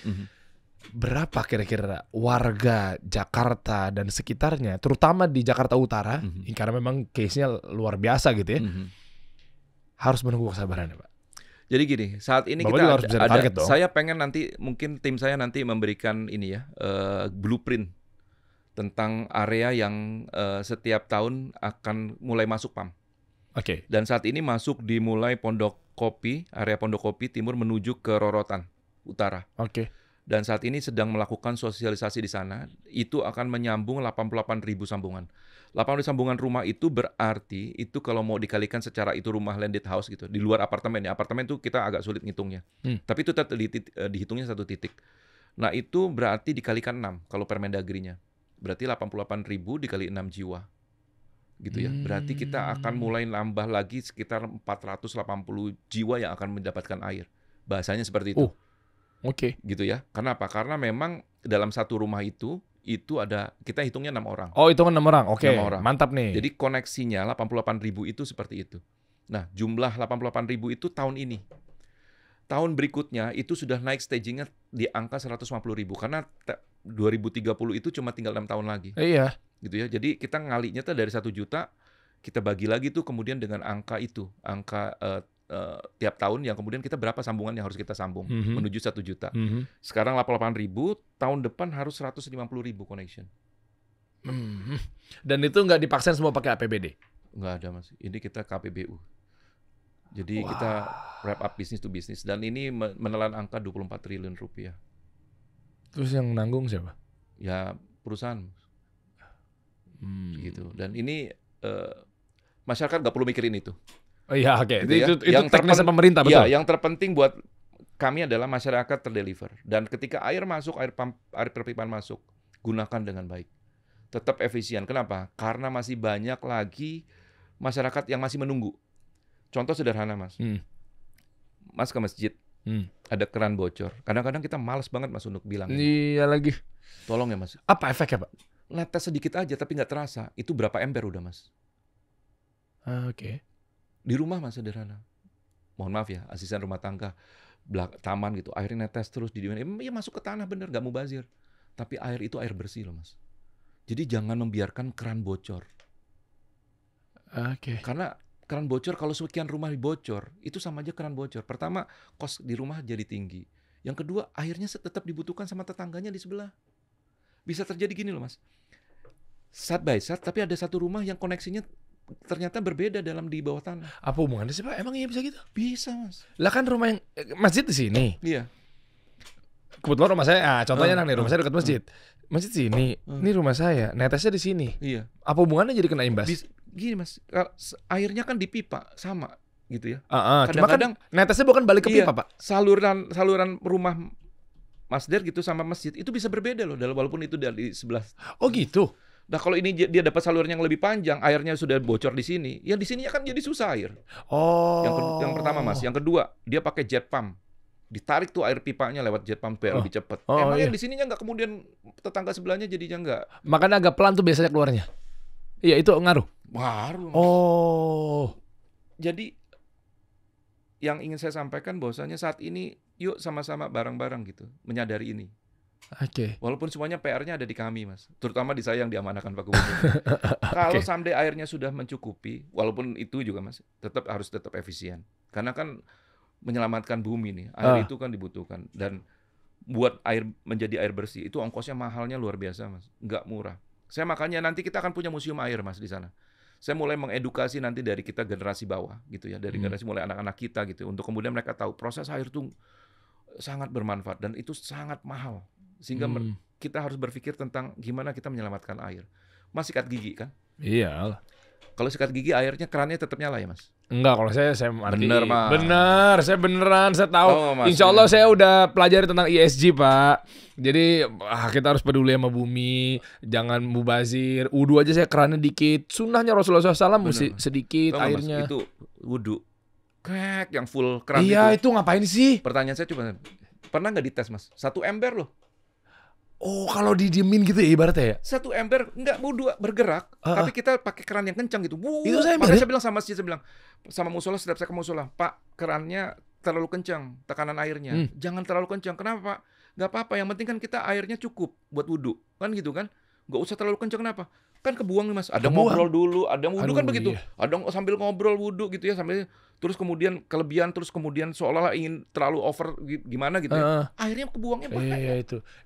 Berapa kira-kira warga Jakarta dan sekitarnya, terutama di Jakarta Utara, karena memang case-nya luar biasa gitu ya, harus menunggu kesabarannya Pak? Jadi gini, saat ini Bapak kita harus bisa target dong. Saya pengen nanti mungkin tim saya nanti memberikan ini ya blueprint tentang area yang setiap tahun akan mulai masuk PAM. Oke. Dan saat ini masuk di mulai Pondok Kopi, area Pondok Kopi Timur menuju ke Rorotan Utara. Oke. Dan saat ini sedang melakukan sosialisasi di sana. Itu akan menyambung 88.000 sambungan. 88 sambungan rumah itu berarti itu kalau mau dikalikan secara itu rumah landed house gitu. Di luar apartemen ya. Apartemen itu kita agak sulit ngitungnya. Tapi itu tetap dihitungnya 1 titik. Nah itu berarti dikalikan 6 kalau Permendagrinya. Berarti 88.000 dikali 6 jiwa. Gitu ya. Berarti kita akan mulai nambah lagi sekitar 480 jiwa yang akan mendapatkan air. Bahasanya seperti itu. Oke. Gitu ya. Kenapa? Karena memang dalam satu rumah itu ada, kita hitungnya 6 orang. Oh, hitungan 6 orang. Oke. 6 orang. Mantap nih. Jadi koneksinya 88.000 itu seperti itu. Nah, jumlah 88.000 itu tahun ini. Tahun berikutnya itu sudah naik stagingnya di angka 150.000 karena 2030 itu cuma tinggal 6 tahun lagi. Iya. Gitu ya. Jadi kita ngalinya tuh dari 1 juta kita bagi lagi tuh kemudian dengan angka itu, angka tiap tahun yang kemudian kita berapa sambungan yang harus kita sambung menuju 1 juta. Sekarang 88.000, tahun depan harus 150.000 connection. Dan itu nggak dipaksain semua pakai APBD? Nggak ada Mas. Ini kita KPBU. Jadi kita wrap up business to business dan ini menelan angka 24 triliun rupiah. Terus yang nanggung siapa? Ya perusahaan. Gitu. Dan ini masyarakat nggak perlu mikirin itu. Oh iya, oke. Gitu Itu teknisnya pemerintah, betul? Ya, yang terpenting buat kami adalah masyarakat terdeliver. Dan ketika air masuk, air perpipaan masuk, gunakan dengan baik. Tetap efisien. Kenapa? Karena masih banyak lagi masyarakat yang masih menunggu. Contoh sederhana, Mas. Mas ke masjid, ada keran bocor. Kadang-kadang kita malas banget, Mas, untuk bilang. Iya lagi. Tolong ya, Mas. Apa efeknya, Pak? Netes sedikit aja, tapi nggak terasa. Itu berapa ember udah, Mas? Oke. Di rumah Mas sederhana. Mohon maaf ya, asisten rumah tangga, taman gitu, airnya netes terus di dimana. Ya masuk ke tanah bener, nggak mubazir. Tapi air itu air bersih loh Mas. Jadi jangan membiarkan keran bocor. Oke. Karena keran bocor kalau sekian rumah bocor, itu sama aja keran bocor. Pertama, kos di rumah jadi tinggi. Yang kedua, airnya tetap dibutuhkan sama tetangganya di sebelah. Bisa terjadi gini loh Mas. Side by side, tapi ada satu rumah yang koneksinya ternyata berbeda di bawah tanah. Apa hubungannya sih Pak? Emang iya bisa gitu? Bisa Mas. Lah kan rumah yang masjid di sini. Iya. Kebetulan rumah saya, contohnya nih rumah saya dekat masjid. Masjid sini, ini rumah saya, netesnya di sini. Iya. Apa hubungannya jadi kena imbas? Gini Mas, airnya kan di pipa sama gitu ya. Cuma kan netesnya bukan balik ke pipa Pak. Saluran rumah Mas Der gitu sama masjid itu bisa berbeda loh, walaupun itu dari sebelah. Oh gitu. Nah kalau ini dia dapat saluran yang lebih panjang, airnya sudah bocor di sini, ya di sini kan jadi susah air. Oh. Yang pertama Mas, yang kedua dia pakai jet pump, ditarik tuh air pipanya lewat jet pump biar lebih cepat. Emang yang di sininya nggak, kemudian tetangga sebelahnya jadinya nggak. Makanya agak pelan tuh biasanya keluarnya. Iya itu ngaruh. Ngaruh. Oh. Jadi yang ingin saya sampaikan bahwasanya saat ini yuk sama-sama bareng-bareng gitu menyadari ini. Oke. Walaupun semuanya PR-nya ada di kami, Mas. Terutama di saya yang diamanahkan Pak Gubernur. Kalau someday airnya sudah mencukupi, walaupun itu juga, Mas, harus tetap efisien. Karena kan menyelamatkan bumi nih. Air itu kan dibutuhkan. Dan buat air menjadi air bersih, itu ongkosnya mahalnya luar biasa, Mas. Nggak murah. Makanya nanti kita akan punya museum air, Mas, di sana. Saya mulai mengedukasi nanti dari kita generasi bawah, gitu ya. Dari generasi mulai anak-anak kita, gitu. Untuk kemudian mereka tahu proses air itu sangat bermanfaat. Dan itu sangat mahal. Sehingga kita harus berpikir tentang gimana kita menyelamatkan air. Mas sikat gigi kan? Iya. Kalau sikat gigi airnya kerannya tetap nyala ya Mas? Enggak, kalau saya marketing. Bener Mas. Bener, saya beneran, saya tahu. Mas, Insya Allah saya udah pelajari tentang ESG Pak. Jadi kita harus peduli sama bumi, jangan mubazir. Wudu aja saya kerannya dikit. Sunnahnya Rasulullah SAW mesti sedikit airnya. Mas, itu wudu, yang full keran iya, itu ngapain sih? Pertanyaan saya cuma, pernah nggak dites Mas? 1 ember loh. Oh, kalau didiemin gitu ya ibaratnya ya? 1 ember nggak wudu bergerak, tapi kita pakai keran yang kencang gitu. Itu makanya saya bilang sama masjid, saya bilang sama musola, setiap saya ke musola, Pak, kerannya terlalu kencang, tekanan airnya. Jangan terlalu kencang. Kenapa Pak? Nggak apa-apa, yang penting kan kita airnya cukup buat wudu. Kan gitu kan? Nggak usah terlalu kencang, kenapa? Kan kebuang nih Mas. Ada ngobrol dulu, ada wudu kan begitu. Iya. Ada sambil ngobrol wudu gitu ya, sambil terus kemudian kelebihan, terus kemudian seolah-olah ingin terlalu over gimana gitu ya. Akhirnya kebuangnya banyak. Iya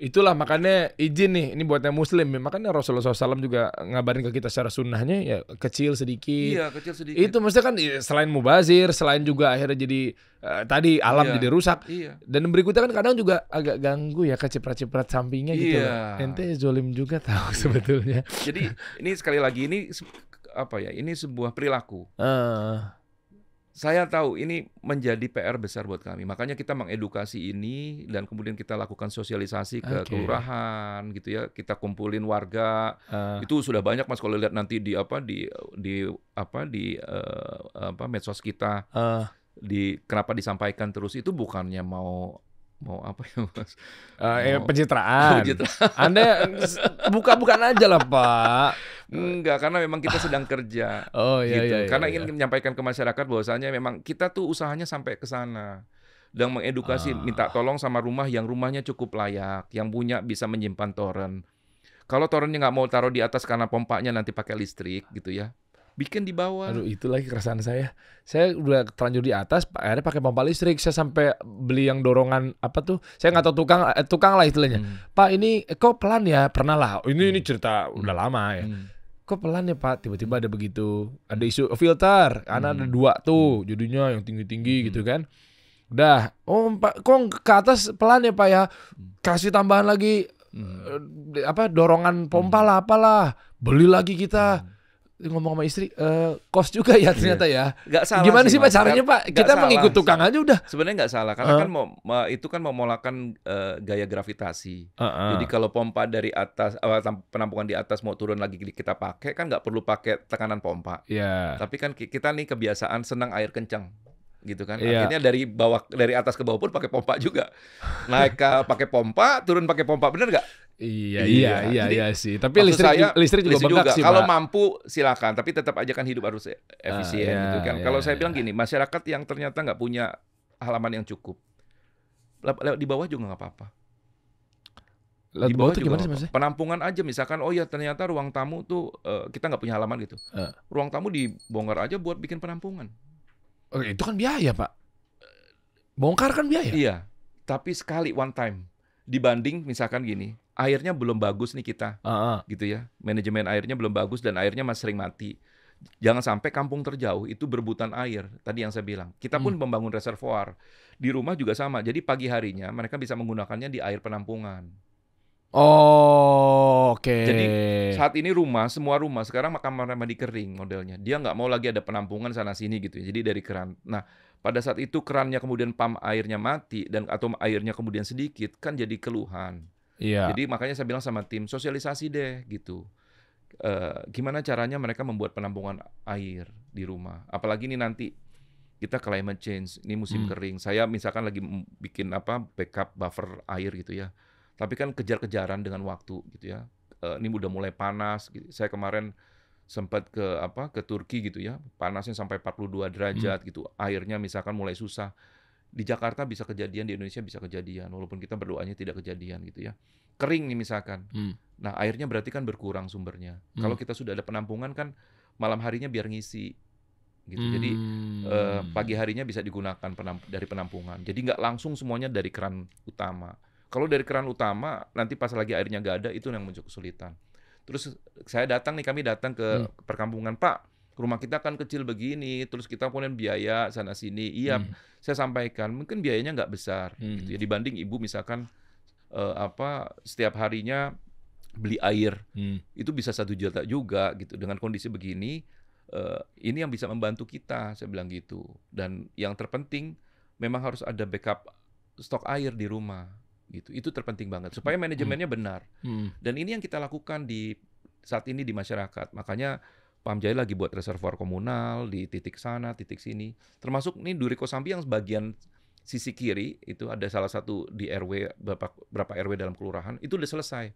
itulah makanya izin nih, ini buat yang muslim, makanya Rasulullah SAW juga ngabarin ke kita secara sunnahnya ya kecil sedikit. Iya, kecil sedikit. Itu maksudnya kan selain mubazir, selain juga akhirnya jadi tadi alam jadi rusak. Iya. Dan berikutnya kan kadang juga agak ganggu ya keciprat-ciprat sampingnya gitu. Iya. Ente zolim juga tahu sebetulnya. Jadi ini sekali lagi ini apa ya? Ini sebuah perilaku. Saya tahu ini menjadi PR besar buat kami. Makanya kita mengedukasi ini dan kemudian kita lakukan sosialisasi ke kelurahan gitu ya. Kita kumpulin warga. Itu sudah banyak Mas kalau lihat nanti di medsos kita. Kenapa disampaikan terus itu bukannya mau apa ya Mas? Pencitraan. Anda bukan aja lah Pak. Enggak, karena memang kita sedang kerja. Iya. Karena ingin menyampaikan ke masyarakat bahwasanya memang kita tuh usahanya sampai ke sana. Dan mengedukasi, minta tolong sama rumah yang rumahnya cukup layak, yang punya bisa menyimpan toren. Kalau torennya nggak mau taruh di atas karena pompanya nanti pakai listrik gitu ya. Bikin di bawah. Aduh, itu lagi keresahan saya. Saya udah terlanjur di atas, akhirnya pakai pompa listrik. Saya sampai beli yang dorongan apa tuh? Saya nggak tahu tukang lah istilahnya. Pak, ini kok pelan ya? Pernah lah. Ini cerita udah lama ya. Kok pelan ya Pak? Tiba-tiba ada begitu. Ada isu filter. Karena ada 2 tuh, jadinya yang tinggi-tinggi gitu kan. Udah. Oh Pak, kok ke atas pelan ya Pak ya? Kasih tambahan lagi dorongan pompa lah apalah. Beli lagi kita. Ngomong sama istri, kos juga ya ternyata ya. Gak salah. Gimana sih Pak caranya Pak? Kita mengikut tukang aja udah. Sebenarnya nggak salah karena kan itu kan memolakan gaya gravitasi. Jadi kalau pompa dari atas, penampungan di atas mau turun lagi kita pakai kan nggak perlu pakai tekanan pompa. Tapi kan kita nih kebiasaan senang air kencang. Gitu kan. Akhirnya dari atas ke bawah pun pakai pompa juga. Naik pakai pompa, turun pakai pompa, bener nggak? Iya sih. Tapi listrik juga bengkak sih, kalau Pak. mampu silakan, tapi tetap aja kan hidup harus efisien gitu kan. Kalau saya bilang gini, masyarakat yang ternyata nggak punya halaman yang cukup, lewat di bawah juga nggak apa-apa. Di bawah itu gimana sih maksudnya? Penampungan aja misalkan, oh ya ternyata ruang tamu tuh kita nggak punya halaman gitu. Ruang tamu dibongkar aja buat bikin penampungan. Oke, itu kan biaya Pak. Bongkar kan biaya. Iya, tapi sekali one time. Dibanding misalkan gini, airnya belum bagus nih kita, gitu ya. Manajemen airnya belum bagus dan airnya masih sering mati. Jangan sampai kampung terjauh itu berebutan air. Tadi yang saya bilang, kita pun membangun reservoir. Di rumah juga sama. Jadi pagi harinya mereka bisa menggunakannya di air penampungan. Oke. Jadi saat ini semua rumah sekarang kamar mandi kering modelnya. Dia nggak mau lagi ada penampungan sana sini gitu ya. Jadi dari keran. Nah, pada saat itu kerannya kemudian pump airnya mati atau airnya kemudian sedikit kan jadi keluhan. Iya. Jadi makanya saya bilang sama tim sosialisasi deh gitu. Gimana caranya mereka membuat penampungan air di rumah. Apalagi ini nanti kita climate change, ini musim kering. Saya misalkan lagi bikin backup buffer air gitu ya. Tapi kan kejar-kejaran dengan waktu gitu ya. Ini udah mulai panas gitu. Saya kemarin sempat ke Turki gitu ya. Panasnya sampai 42 derajat gitu. Airnya misalkan mulai susah. Di Jakarta bisa kejadian, di Indonesia bisa kejadian walaupun kita berdoanya tidak kejadian gitu ya. Kering nih misalkan. Nah, airnya berarti kan berkurang sumbernya. Kalau kita sudah ada penampungan kan malam harinya biar ngisi gitu. Jadi pagi harinya bisa digunakan dari penampungan. Jadi nggak langsung semuanya dari keran utama. Kalau dari keran utama, nanti pas lagi airnya nggak ada, itu yang muncul kesulitan. Terus kami datang ke perkampungan, Pak, rumah kita kan kecil begini, terus kita punya biaya sana-sini. Iya, saya sampaikan, mungkin biayanya nggak besar. Gitu ya. Dibanding ibu misalkan, setiap harinya beli air, itu bisa 1 juta juga, gitu. Dengan kondisi begini, ini yang bisa membantu kita, saya bilang gitu. Dan yang terpenting, memang harus ada backup stok air di rumah. Gitu. Itu terpenting banget supaya manajemennya benar. Dan ini yang kita lakukan saat ini di masyarakat. Makanya Pam Jaya lagi buat reservoir komunal di titik sana, titik sini. Termasuk nih Duri Kosambi yang bagian sisi kiri itu ada salah satu di RW berapa RW dalam kelurahan itu udah selesai.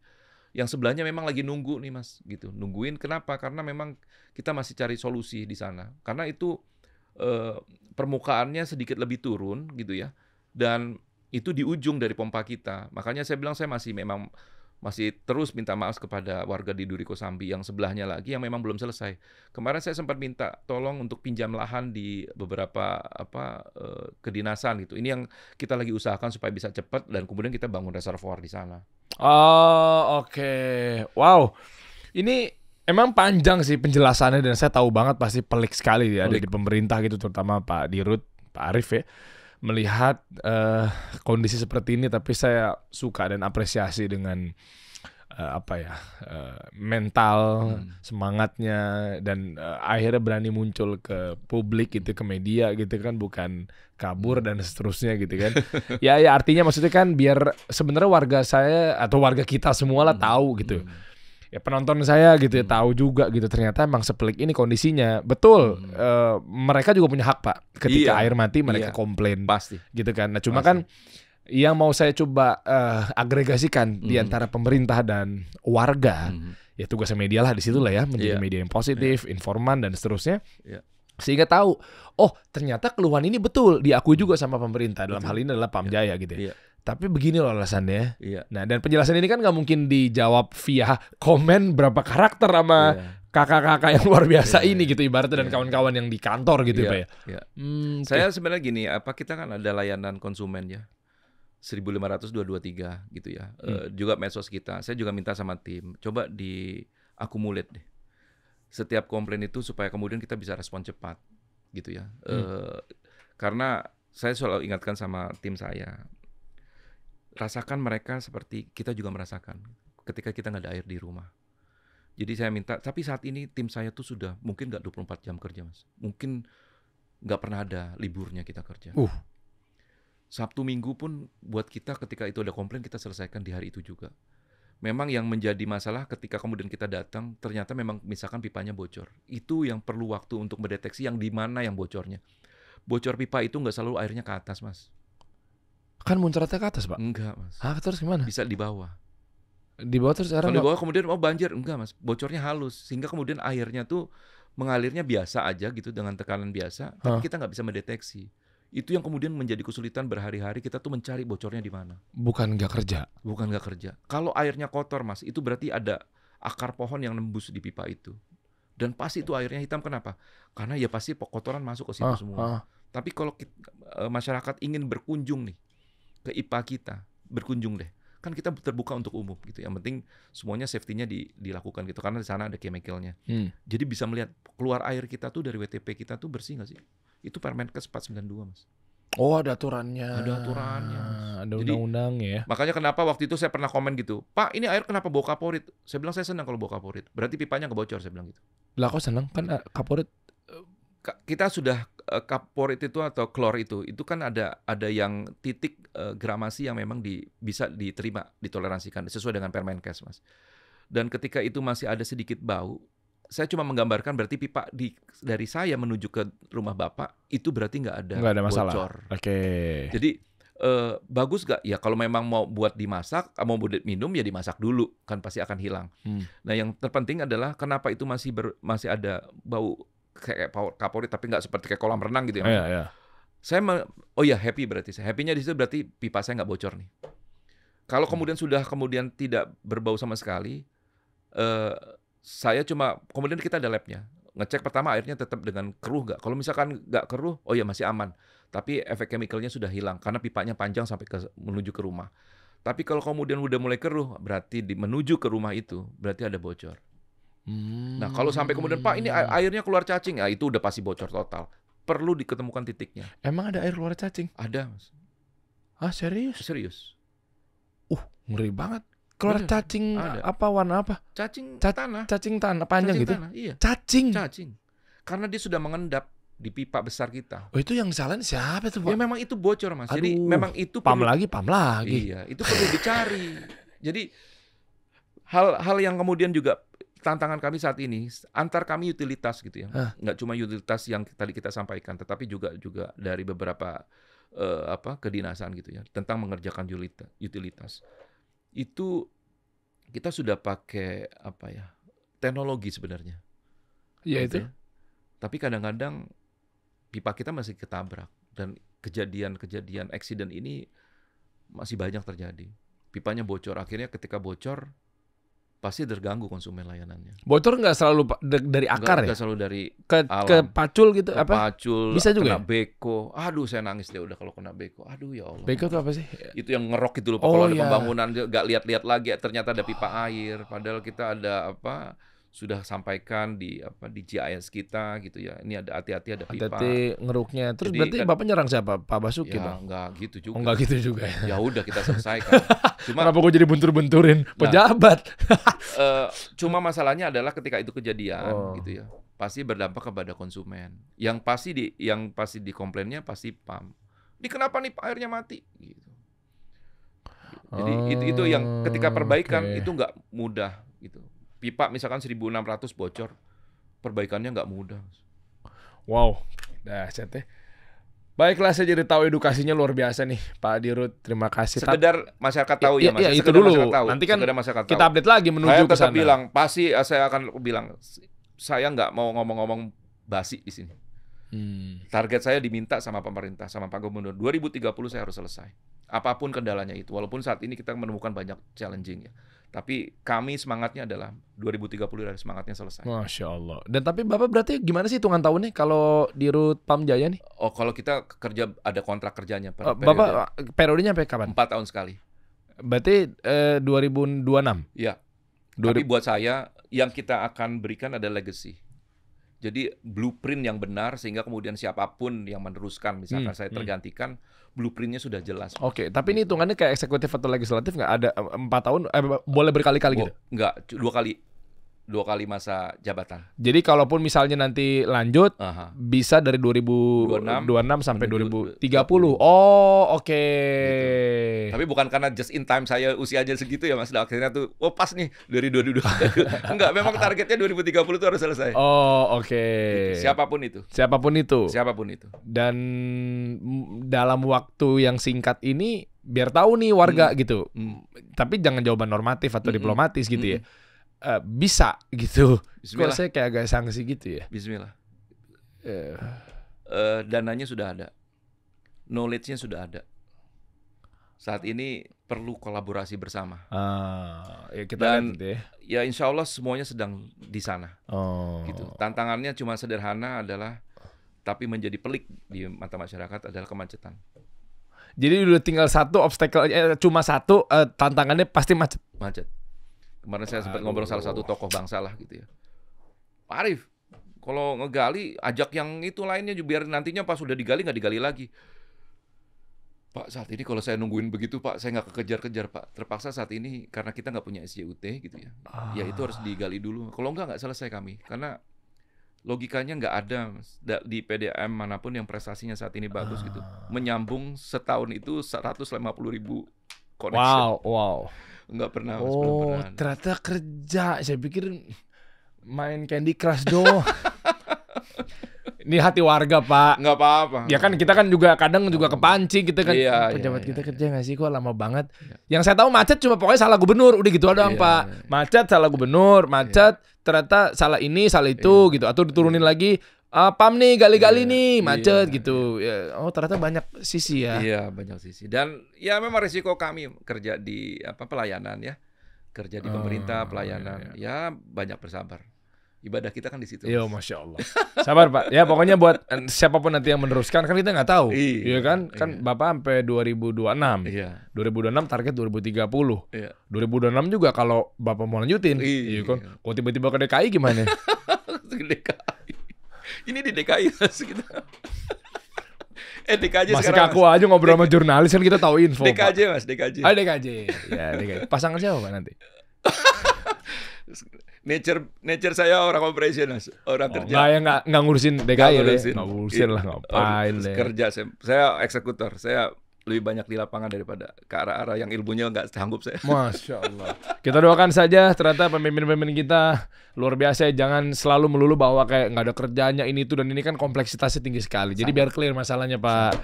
Yang sebelahnya memang lagi nunggu nih Mas, gitu. Nungguin kenapa? Karena memang kita masih cari solusi di sana. Karena itu permukaannya sedikit lebih turun gitu ya. Dan itu di ujung dari pompa kita. Makanya saya bilang saya masih memang masih terus minta maaf kepada warga di Duri Kosambi yang sebelahnya lagi yang memang belum selesai. Kemarin saya sempat minta tolong untuk pinjam lahan di beberapa kedinasan gitu. Ini yang kita lagi usahakan supaya bisa cepat dan kemudian kita bangun reservoir di sana. Oh, oke. Wow. Ini emang panjang sih penjelasannya dan saya tahu banget pasti pelik sekali ya dari pemerintah gitu, terutama Pak Dirut, Pak Arief ya, melihat kondisi seperti ini. Tapi saya suka dan apresiasi dengan mental, semangatnya, dan akhirnya berani muncul ke publik gitu, ke media gitu kan, bukan kabur dan seterusnya gitu kan. ya artinya maksudnya kan biar sebenarnya warga saya atau warga kita semua lah tahu gitu. Ya penonton saya gitu ya tahu juga gitu, ternyata emang sepelik ini kondisinya. Betul, mereka juga punya hak Pak. Ketika air mati mereka komplain. Pasti. Gitu kan. Nah cuma kan yang mau saya coba agregasikan di antara pemerintah dan warga, ya tugasnya media lah di situ lah ya, menjadi media yang positif, informan dan seterusnya. Sehingga tahu, oh ternyata keluhan ini betul diakui juga sama pemerintah, dalam hal ini adalah Pamjaya gitu ya. Tapi begini loh alasannya. Nah dan penjelasan ini kan nggak mungkin dijawab via komen berapa karakter sama kakak-kakak yang luar biasa ini gitu ibaratnya, dan kawan-kawan yang di kantor gitu Pak ya. Saya sebenarnya gini, kita kan ada layanan konsumen ya, 1500-223 gitu ya. Juga medsos kita. Saya juga minta sama tim, coba diakumulate deh setiap komplain itu supaya kemudian kita bisa respon cepat gitu ya. Karena saya selalu ingatkan sama tim saya, rasakan mereka seperti kita juga merasakan ketika kita nggak ada air di rumah. Jadi saya minta, tapi saat ini tim saya tuh sudah mungkin nggak 24 jam kerja Mas. Mungkin nggak pernah ada liburnya kita kerja. Sabtu Minggu pun buat kita ketika itu ada komplain kita selesaikan di hari itu juga. Memang yang menjadi masalah ketika kemudian kita datang, ternyata memang misalkan pipanya bocor. Itu yang perlu waktu untuk mendeteksi yang di mana yang bocornya. Bocor pipa itu nggak selalu airnya ke atas Mas. Kan muncratnya ke atas Pak? Enggak Mas. Terus gimana? Bisa di bawah. Di bawah terus Kalau di bawah kemudian banjir, enggak Mas. Bocornya halus sehingga kemudian airnya tuh mengalirnya biasa aja gitu dengan tekanan biasa, tapi kita nggak bisa mendeteksi. Itu yang kemudian menjadi kesulitan berhari-hari kita tuh mencari bocornya di mana. Bukan nggak kerja. Kalau airnya kotor Mas, itu berarti ada akar pohon yang nembus di pipa itu. Dan pasti itu airnya hitam, kenapa? Karena ya pasti kotoran masuk ke situ semua. Tapi kalau masyarakat ingin berkunjung nih ke IPA kita, berkunjung deh. Kan kita terbuka untuk umum gitu. Yang penting semuanya safety-nya dilakukan gitu, karena di sana ada chemical-nya. Jadi bisa melihat keluar air kita tuh dari WTP kita tuh bersih nggak sih? Itu Permenkes 492 Mas. Oh ada aturannya. Ada aturannya Mas. Ada undang-undangnya ya. Makanya kenapa waktu itu saya pernah komen gitu, Pak ini air kenapa bau kaporit? Saya bilang saya senang kalau bau kaporit. Berarti pipanya nggak bocor, saya bilang gitu. Lah kok senang kan kaporit? Kita sudah kaporit itu atau klor itu kan ada yang titik gramasi yang memang bisa diterima, ditoleransikan sesuai dengan Permenkes Mas. Dan ketika itu masih ada sedikit bau, saya cuma menggambarkan berarti pipa dari saya menuju ke rumah Bapak itu berarti nggak ada masalah. Bocor. Oke. Jadi bagus nggak? Ya kalau memang mau buat dimasak, mau buat minum ya dimasak dulu, kan pasti akan hilang. Nah yang terpenting adalah kenapa itu masih ada bau kayak kaporit tapi nggak seperti kayak kolam renang gitu ya. Iya. Saya happy berarti. Happy-nya di situ berarti pipa saya nggak bocor nih. Kalau kemudian tidak berbau sama sekali, saya kemudian kita ada labnya. Ngecek pertama airnya tetap dengan keruh nggak. Kalau misalkan nggak keruh, masih aman. Tapi efek chemicalnya sudah hilang karena pipanya panjang sampai menuju ke rumah. Tapi kalau kemudian udah mulai keruh, berarti menuju ke rumah itu berarti ada bocor. Nah kalau sampai kemudian Pak ini airnya keluar cacing, itu udah pasti bocor total. Perlu diketemukan titiknya. Emang ada air keluar cacing? Ada Mas. Serius? Serius. Ngeri banget. Keluar cacing ada. Apa warna apa? Cacing tanah. Cacing tanah panjang cacing gitu. Tanah, iya. Cacing. Karena dia sudah mengendap di pipa besar kita. Itu yang salahin siapa tuh Pak? Ya memang itu bocor Mas. Aduh, jadi memang itu pam lagi. Iya, itu perlu dicari. Jadi hal yang kemudian juga tantangan kami saat ini antar kami utilitas gitu ya. Nggak cuma utilitas yang tadi kita sampaikan, tetapi juga dari beberapa kedinasan gitu ya tentang mengerjakan utilitas. Itu kita sudah pakai teknologi sebenarnya. Iya gitu itu. Ya. Tapi kadang-kadang pipa kita masih ketabrak dan kejadian accident ini masih banyak terjadi. pipanya bocor. Akhirnya ketika bocor pasti terganggu konsumen layanannya. Bocor nggak selalu dari akar Nggak ya? selalu dari Ke alam. pacul gitu Ke apa? pacul, Bisa juga kena ya? beko. Aduh, saya nangis deh udah kalau kena beko. Aduh ya Allah. Beko itu apa sih? Itu yang ngerok itu loh Pak. Oh, Kalau ada iya. pembangunan dia nggak lihat-lihat lagi ternyata ada pipa air. Padahal kita ada sudah sampaikan di GIS kita gitu ya. Ini ada hati-hati ada pipa. Hati-hati ngeruknya. Terus Jadi berarti kan- Bapak nyerang siapa? Pak Basuki Ya dong? nggak gitu juga. Oh, nggak gitu juga ya? Ya udah kita selesaikan. Cuma Kenapa gue jadi buntur-bunturin pejabat? cuma masalahnya adalah ketika itu kejadian Oh. gitu ya. Pasti berdampak kepada konsumen. Yang pasti dikomplainnya pasti PAM. Ini kenapa nih airnya mati gitu. Jadi itu yang ketika perbaikan Oke. itu nggak mudah gitu. Pipa misalkan 1.600 bocor, perbaikannya nggak mudah. Wow, dahsyat ya. Baiklah, saya jadi tahu edukasinya luar biasa nih, Pak Dirut. Terima kasih. Sekedar masyarakat tahu ya, Mas. Iya, itu Sekedar dulu. masyarakat tahu. Nanti kan Sekedar masyarakat kita tahu. update lagi menuju Saya ke tetap sana. bilang, pasti saya akan bilang, saya nggak mau ngomong-ngomong basi di sini. Target saya diminta sama pemerintah, sama Pak Gubernur, 2030 saya harus selesai. Apapun kendalanya itu, walaupun saat ini kita menemukan banyak challenging ya. Tapi kami semangatnya adalah 2030 dari semangatnya selesai. Masya Allah. Dan tapi Bapak berarti gimana sih hitungan tahunnya kalau di Rut Pamjaya nih? Oh, kalau kita kerja ada kontrak kerjanya per Bapak periodenya sampai kapan? 4 tahun sekali. Berarti 2026. Ya. Tapi buat saya yang kita akan berikan ada legacy. Jadi blueprint yang benar sehingga kemudian siapapun yang meneruskan, misalkan saya tergantikan, blueprintnya sudah jelas. Oke, tapi ini hitungannya kayak eksekutif atau legislatif nggak ada 4 tahun? Boleh berkali-kali gitu? Enggak, 2 kali masa jabatan. Jadi kalaupun misalnya nanti lanjut, Aha. bisa dari 2026 sampai menuju 2030. Oh, oke. Gitu. Tapi bukan karena just in time saya usianya segitu ya Mas. Akhirnya tuh, oh pas nih dari 2022. Enggak, memang targetnya 2030 itu harus selesai. Oh, oke. Gitu. Siapapun itu. Siapapun itu. Dan dalam waktu yang singkat ini biar tahu nih warga gitu. Tapi jangan jawaban normatif atau diplomatis gitu ya. Bisa gitu. Bismillah. Kok saya kayak agak sanksi gitu ya. Bismillah. Dananya sudah ada. Knowledge-nya sudah ada. Saat ini perlu kolaborasi bersama. Ya kita Dan lihat gitu ya. ya insya Allah semuanya sedang di sana. Oh. Gitu. Tantangannya cuma sederhana adalah, tapi menjadi pelik di mata masyarakat adalah kemacetan. Jadi udah tinggal satu obstacle, cuma satu, tantangannya pasti macet. Macet. Kemarin saya sempat ngobrol salah satu tokoh bangsa lah gitu ya. Pak Arief, kalau ngegali ajak yang itu lainnya biar nantinya pas sudah digali nggak digali lagi. Pak, saat ini kalau saya nungguin begitu Pak, saya nggak kekejar-kejar Pak. Terpaksa saat ini karena kita nggak punya SJUT gitu ya. Ya itu harus digali dulu. Kalau nggak selesai kami. Karena logikanya nggak ada di PDAM manapun yang prestasinya saat ini bagus gitu. Menyambung setahun itu 150.000 connection. Wow. Nggak pernah. Mas, Oh, belum pernah. ternyata kerja. Saya pikir main Candy Crush doang. Ini hati warga, Pak. Nggak apa-apa. Ya kan kita kan juga kadang juga kepancing gitu kan. Iya, Pejabat iya, kita iya. kerja nggak sih, kok lama banget. Yang saya tahu macet cuma pokoknya salah gubernur, udah gitu doang, Iya, Pak. iya. Macet salah gubernur, macet ternyata salah ini, salah itu gitu, atau diturunin lagi. PAM nih gali-gali Iya, nih macet iya, gitu. Ya, oh ternyata banyak sisi ya. Iya, banyak sisi. Dan ya memang risiko kami kerja di pelayanan ya. Kerja di pemerintah, pelayanan. Ya banyak bersabar. Ibadah kita kan di situ. Iya, Masya Allah. Sabar Pak. Ya pokoknya buat siapapun nanti yang meneruskan kan kita nggak tahu. Iya kan? Kan Bapak sampai 2026. Iya. 2026 target 2030. Iya. 2026 juga kalau Bapak mau lanjutin. Iya kan? Kalau tiba-tiba ke DKI gimana? DKI. Ini di DKI Mas kita. DKJ Masih sekarang. kaku aja ngobrol sama jurnalis kan kita tahu info. DKJ Pak. Mas, DKJ. Ah, DKJ. Ya, DKJ. Pasangan siapa Pak nanti? Nature saya orang operation Mas, orang kerja. Nggak ngurusin DKI ya. Nggak ngurusin lah, ngapain deh. Kerja saya eksekutor. Saya lebih banyak di lapangan daripada ke arah-arah yang ilmunya nggak sanggup saya. Masya Allah. Kita doakan saja ternyata pemimpin-pemimpin kita luar biasa. Jangan selalu melulu bahwa kayak nggak ada kerjanya ini itu dan ini kan kompleksitasnya tinggi sekali. Jadi biar clear masalahnya Pak.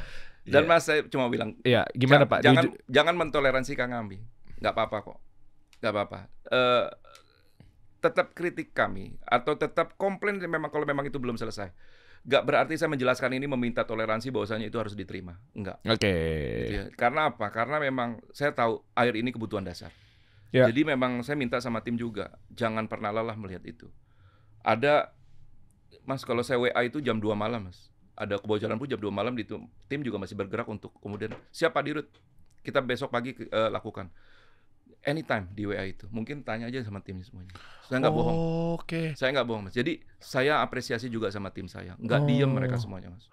Dan Mas saya cuma bilang, Iya, gimana Pak? Jangan mentoleransi Kang Ambi. Nggak apa-apa kok. Nggak apa-apa. Tetap kritik kami atau tetap komplain memang kalau memang itu belum selesai. Nggak berarti saya menjelaskan ini meminta toleransi bahwasanya itu harus diterima. Enggak. Oke. Gitu ya. Karena apa? Karena memang saya tahu air ini kebutuhan dasar. Ya. Jadi memang saya minta sama tim juga, jangan pernah lelah melihat itu. Ada, Mas, kalau saya WA itu jam 2 malam, Mas. Ada kebocoran pun jam 2 malam, tim juga masih bergerak untuk kemudian, siapa Dirut? Kita besok pagi lakukan. Anytime di WA itu. Mungkin tanya aja sama tim semuanya. Saya nggak bohong. Oke. Saya nggak bohong, Mas. Jadi saya apresiasi juga sama tim saya. Nggak diem mereka semuanya, Mas.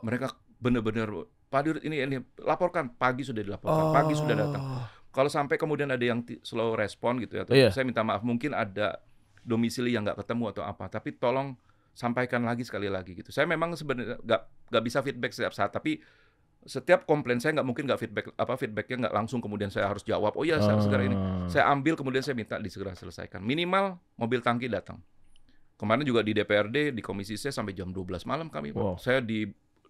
Mereka benar-benar, Pak Dirut ini laporkan. Pagi sudah dilaporkan, pagi sudah datang. Kalau sampai kemudian ada yang slow respon gitu ya, atau saya minta maaf, mungkin ada domisili yang nggak ketemu atau apa. Tapi tolong sampaikan lagi sekali lagi gitu. Saya memang sebenarnya nggak bisa feedback setiap saat, tapi setiap komplain saya nggak mungkin nggak feedbacknya nggak langsung kemudian saya harus jawab. Oh iya, segera ini saya ambil kemudian saya minta disegera selesaikan. Minimal mobil tangki datang. Kemarin juga di DPRD di komisi C sampai jam 12 malam kami. Wow. Saya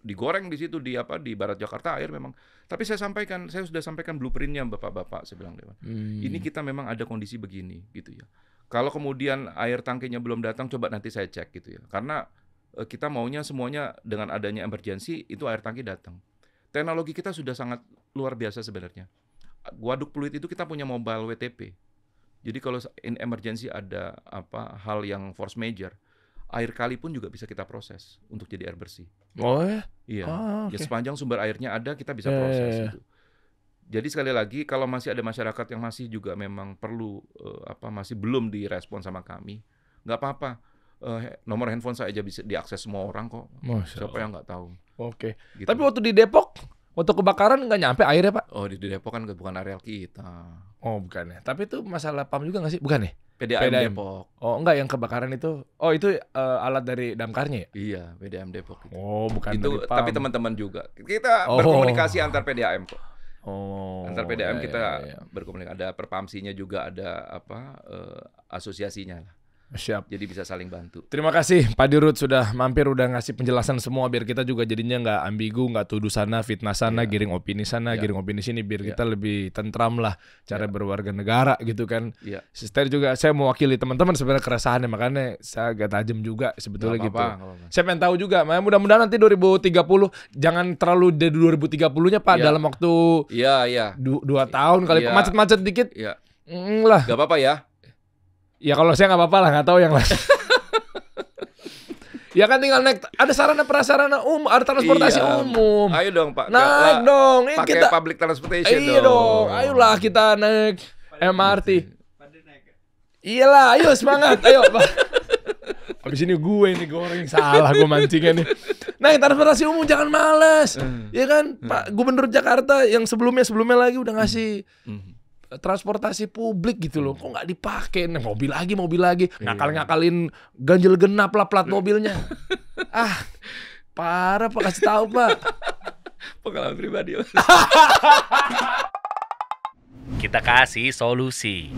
digoreng di situ di Barat Jakarta Air memang. Tapi saya sudah sampaikan blueprintnya bapak-bapak. Saya bilang Dewan. Ini kita memang ada kondisi begini gitu ya. Kalau kemudian air tangkinya belum datang, coba nanti saya cek gitu ya. Karena kita maunya semuanya dengan adanya emergency itu air tangki datang. Teknologi kita sudah sangat luar biasa sebenarnya. Waduk Pluit itu kita punya mobile WTP. Jadi kalau in emergency ada hal yang force major, air kali pun juga bisa kita proses untuk jadi air bersih. Oh ya? Iya. Ya sepanjang sumber airnya ada kita bisa proses itu. Jadi sekali lagi kalau masih ada masyarakat yang masih juga memang perlu masih belum direspon sama kami, nggak apa-apa. Nomor handphone saya aja bisa diakses semua orang kok. Siapa yang nggak tahu. Oke. Gitu. Tapi waktu di Depok, waktu kebakaran nggak nyampe airnya, Pak? Oh, di Depok kan bukan areal kita. Oh, bukan ya. Tapi itu masalah PAM juga nggak sih? Bukan ya? PDAM Depok. Oh, enggak, yang kebakaran itu. Oh, itu alat dari damkarnya ya? Iya, PDAM Depok itu. Oh, bukan itu dari PAM. tapi teman-teman juga. Kita berkomunikasi antar PDAM kok. Antar PDAM kita berkomunikasi. Ada perpamsinya juga, ada asosiasinya lah. Siap. Jadi bisa saling bantu. Terima kasih Pak Dirut sudah mampir, udah ngasih penjelasan semua biar kita juga jadinya nggak ambigu, nggak tuduh sana, fitnah sana, giring opini sana, giring opini sini, biar kita lebih tentram lah cara berwarga negara gitu kan. Sister juga, saya mewakili teman-teman sebenarnya keresahannya, makanya saya agak tajam juga sebetulnya gitu. Saya pengen tahu juga, mudah-mudahan nanti 2030 jangan terlalu dari 2030-nya Pak, dalam waktu 2 tahun kali macet-macet dikit. Lah. Gak apa-apa ya. Ya kalau saya nggak apa-apa lah, nggak tahu yang lain. Ya kan tinggal naik, ada sarana prasarana ada transportasi umum. Ayo dong Pak. Naik dong. Pakai public transportation dong. Iya dong. Ayolah kita naik MRT. Iyalah, ayo semangat. Ayo Pak. Abis ini gue ini goreng, salah gue mancingnya nih. Naik transportasi umum jangan males. Ya kan Pak Gubernur Jakarta yang sebelumnya lagi udah ngasih transportasi publik gitu loh, kok nggak dipakai? Nah, mobil lagi, ngakal-ngakalin ganjil genap lah plat mobilnya. Parah Pak, kasih tahu Pak. Pengalaman pribadi. Kita kasih solusi.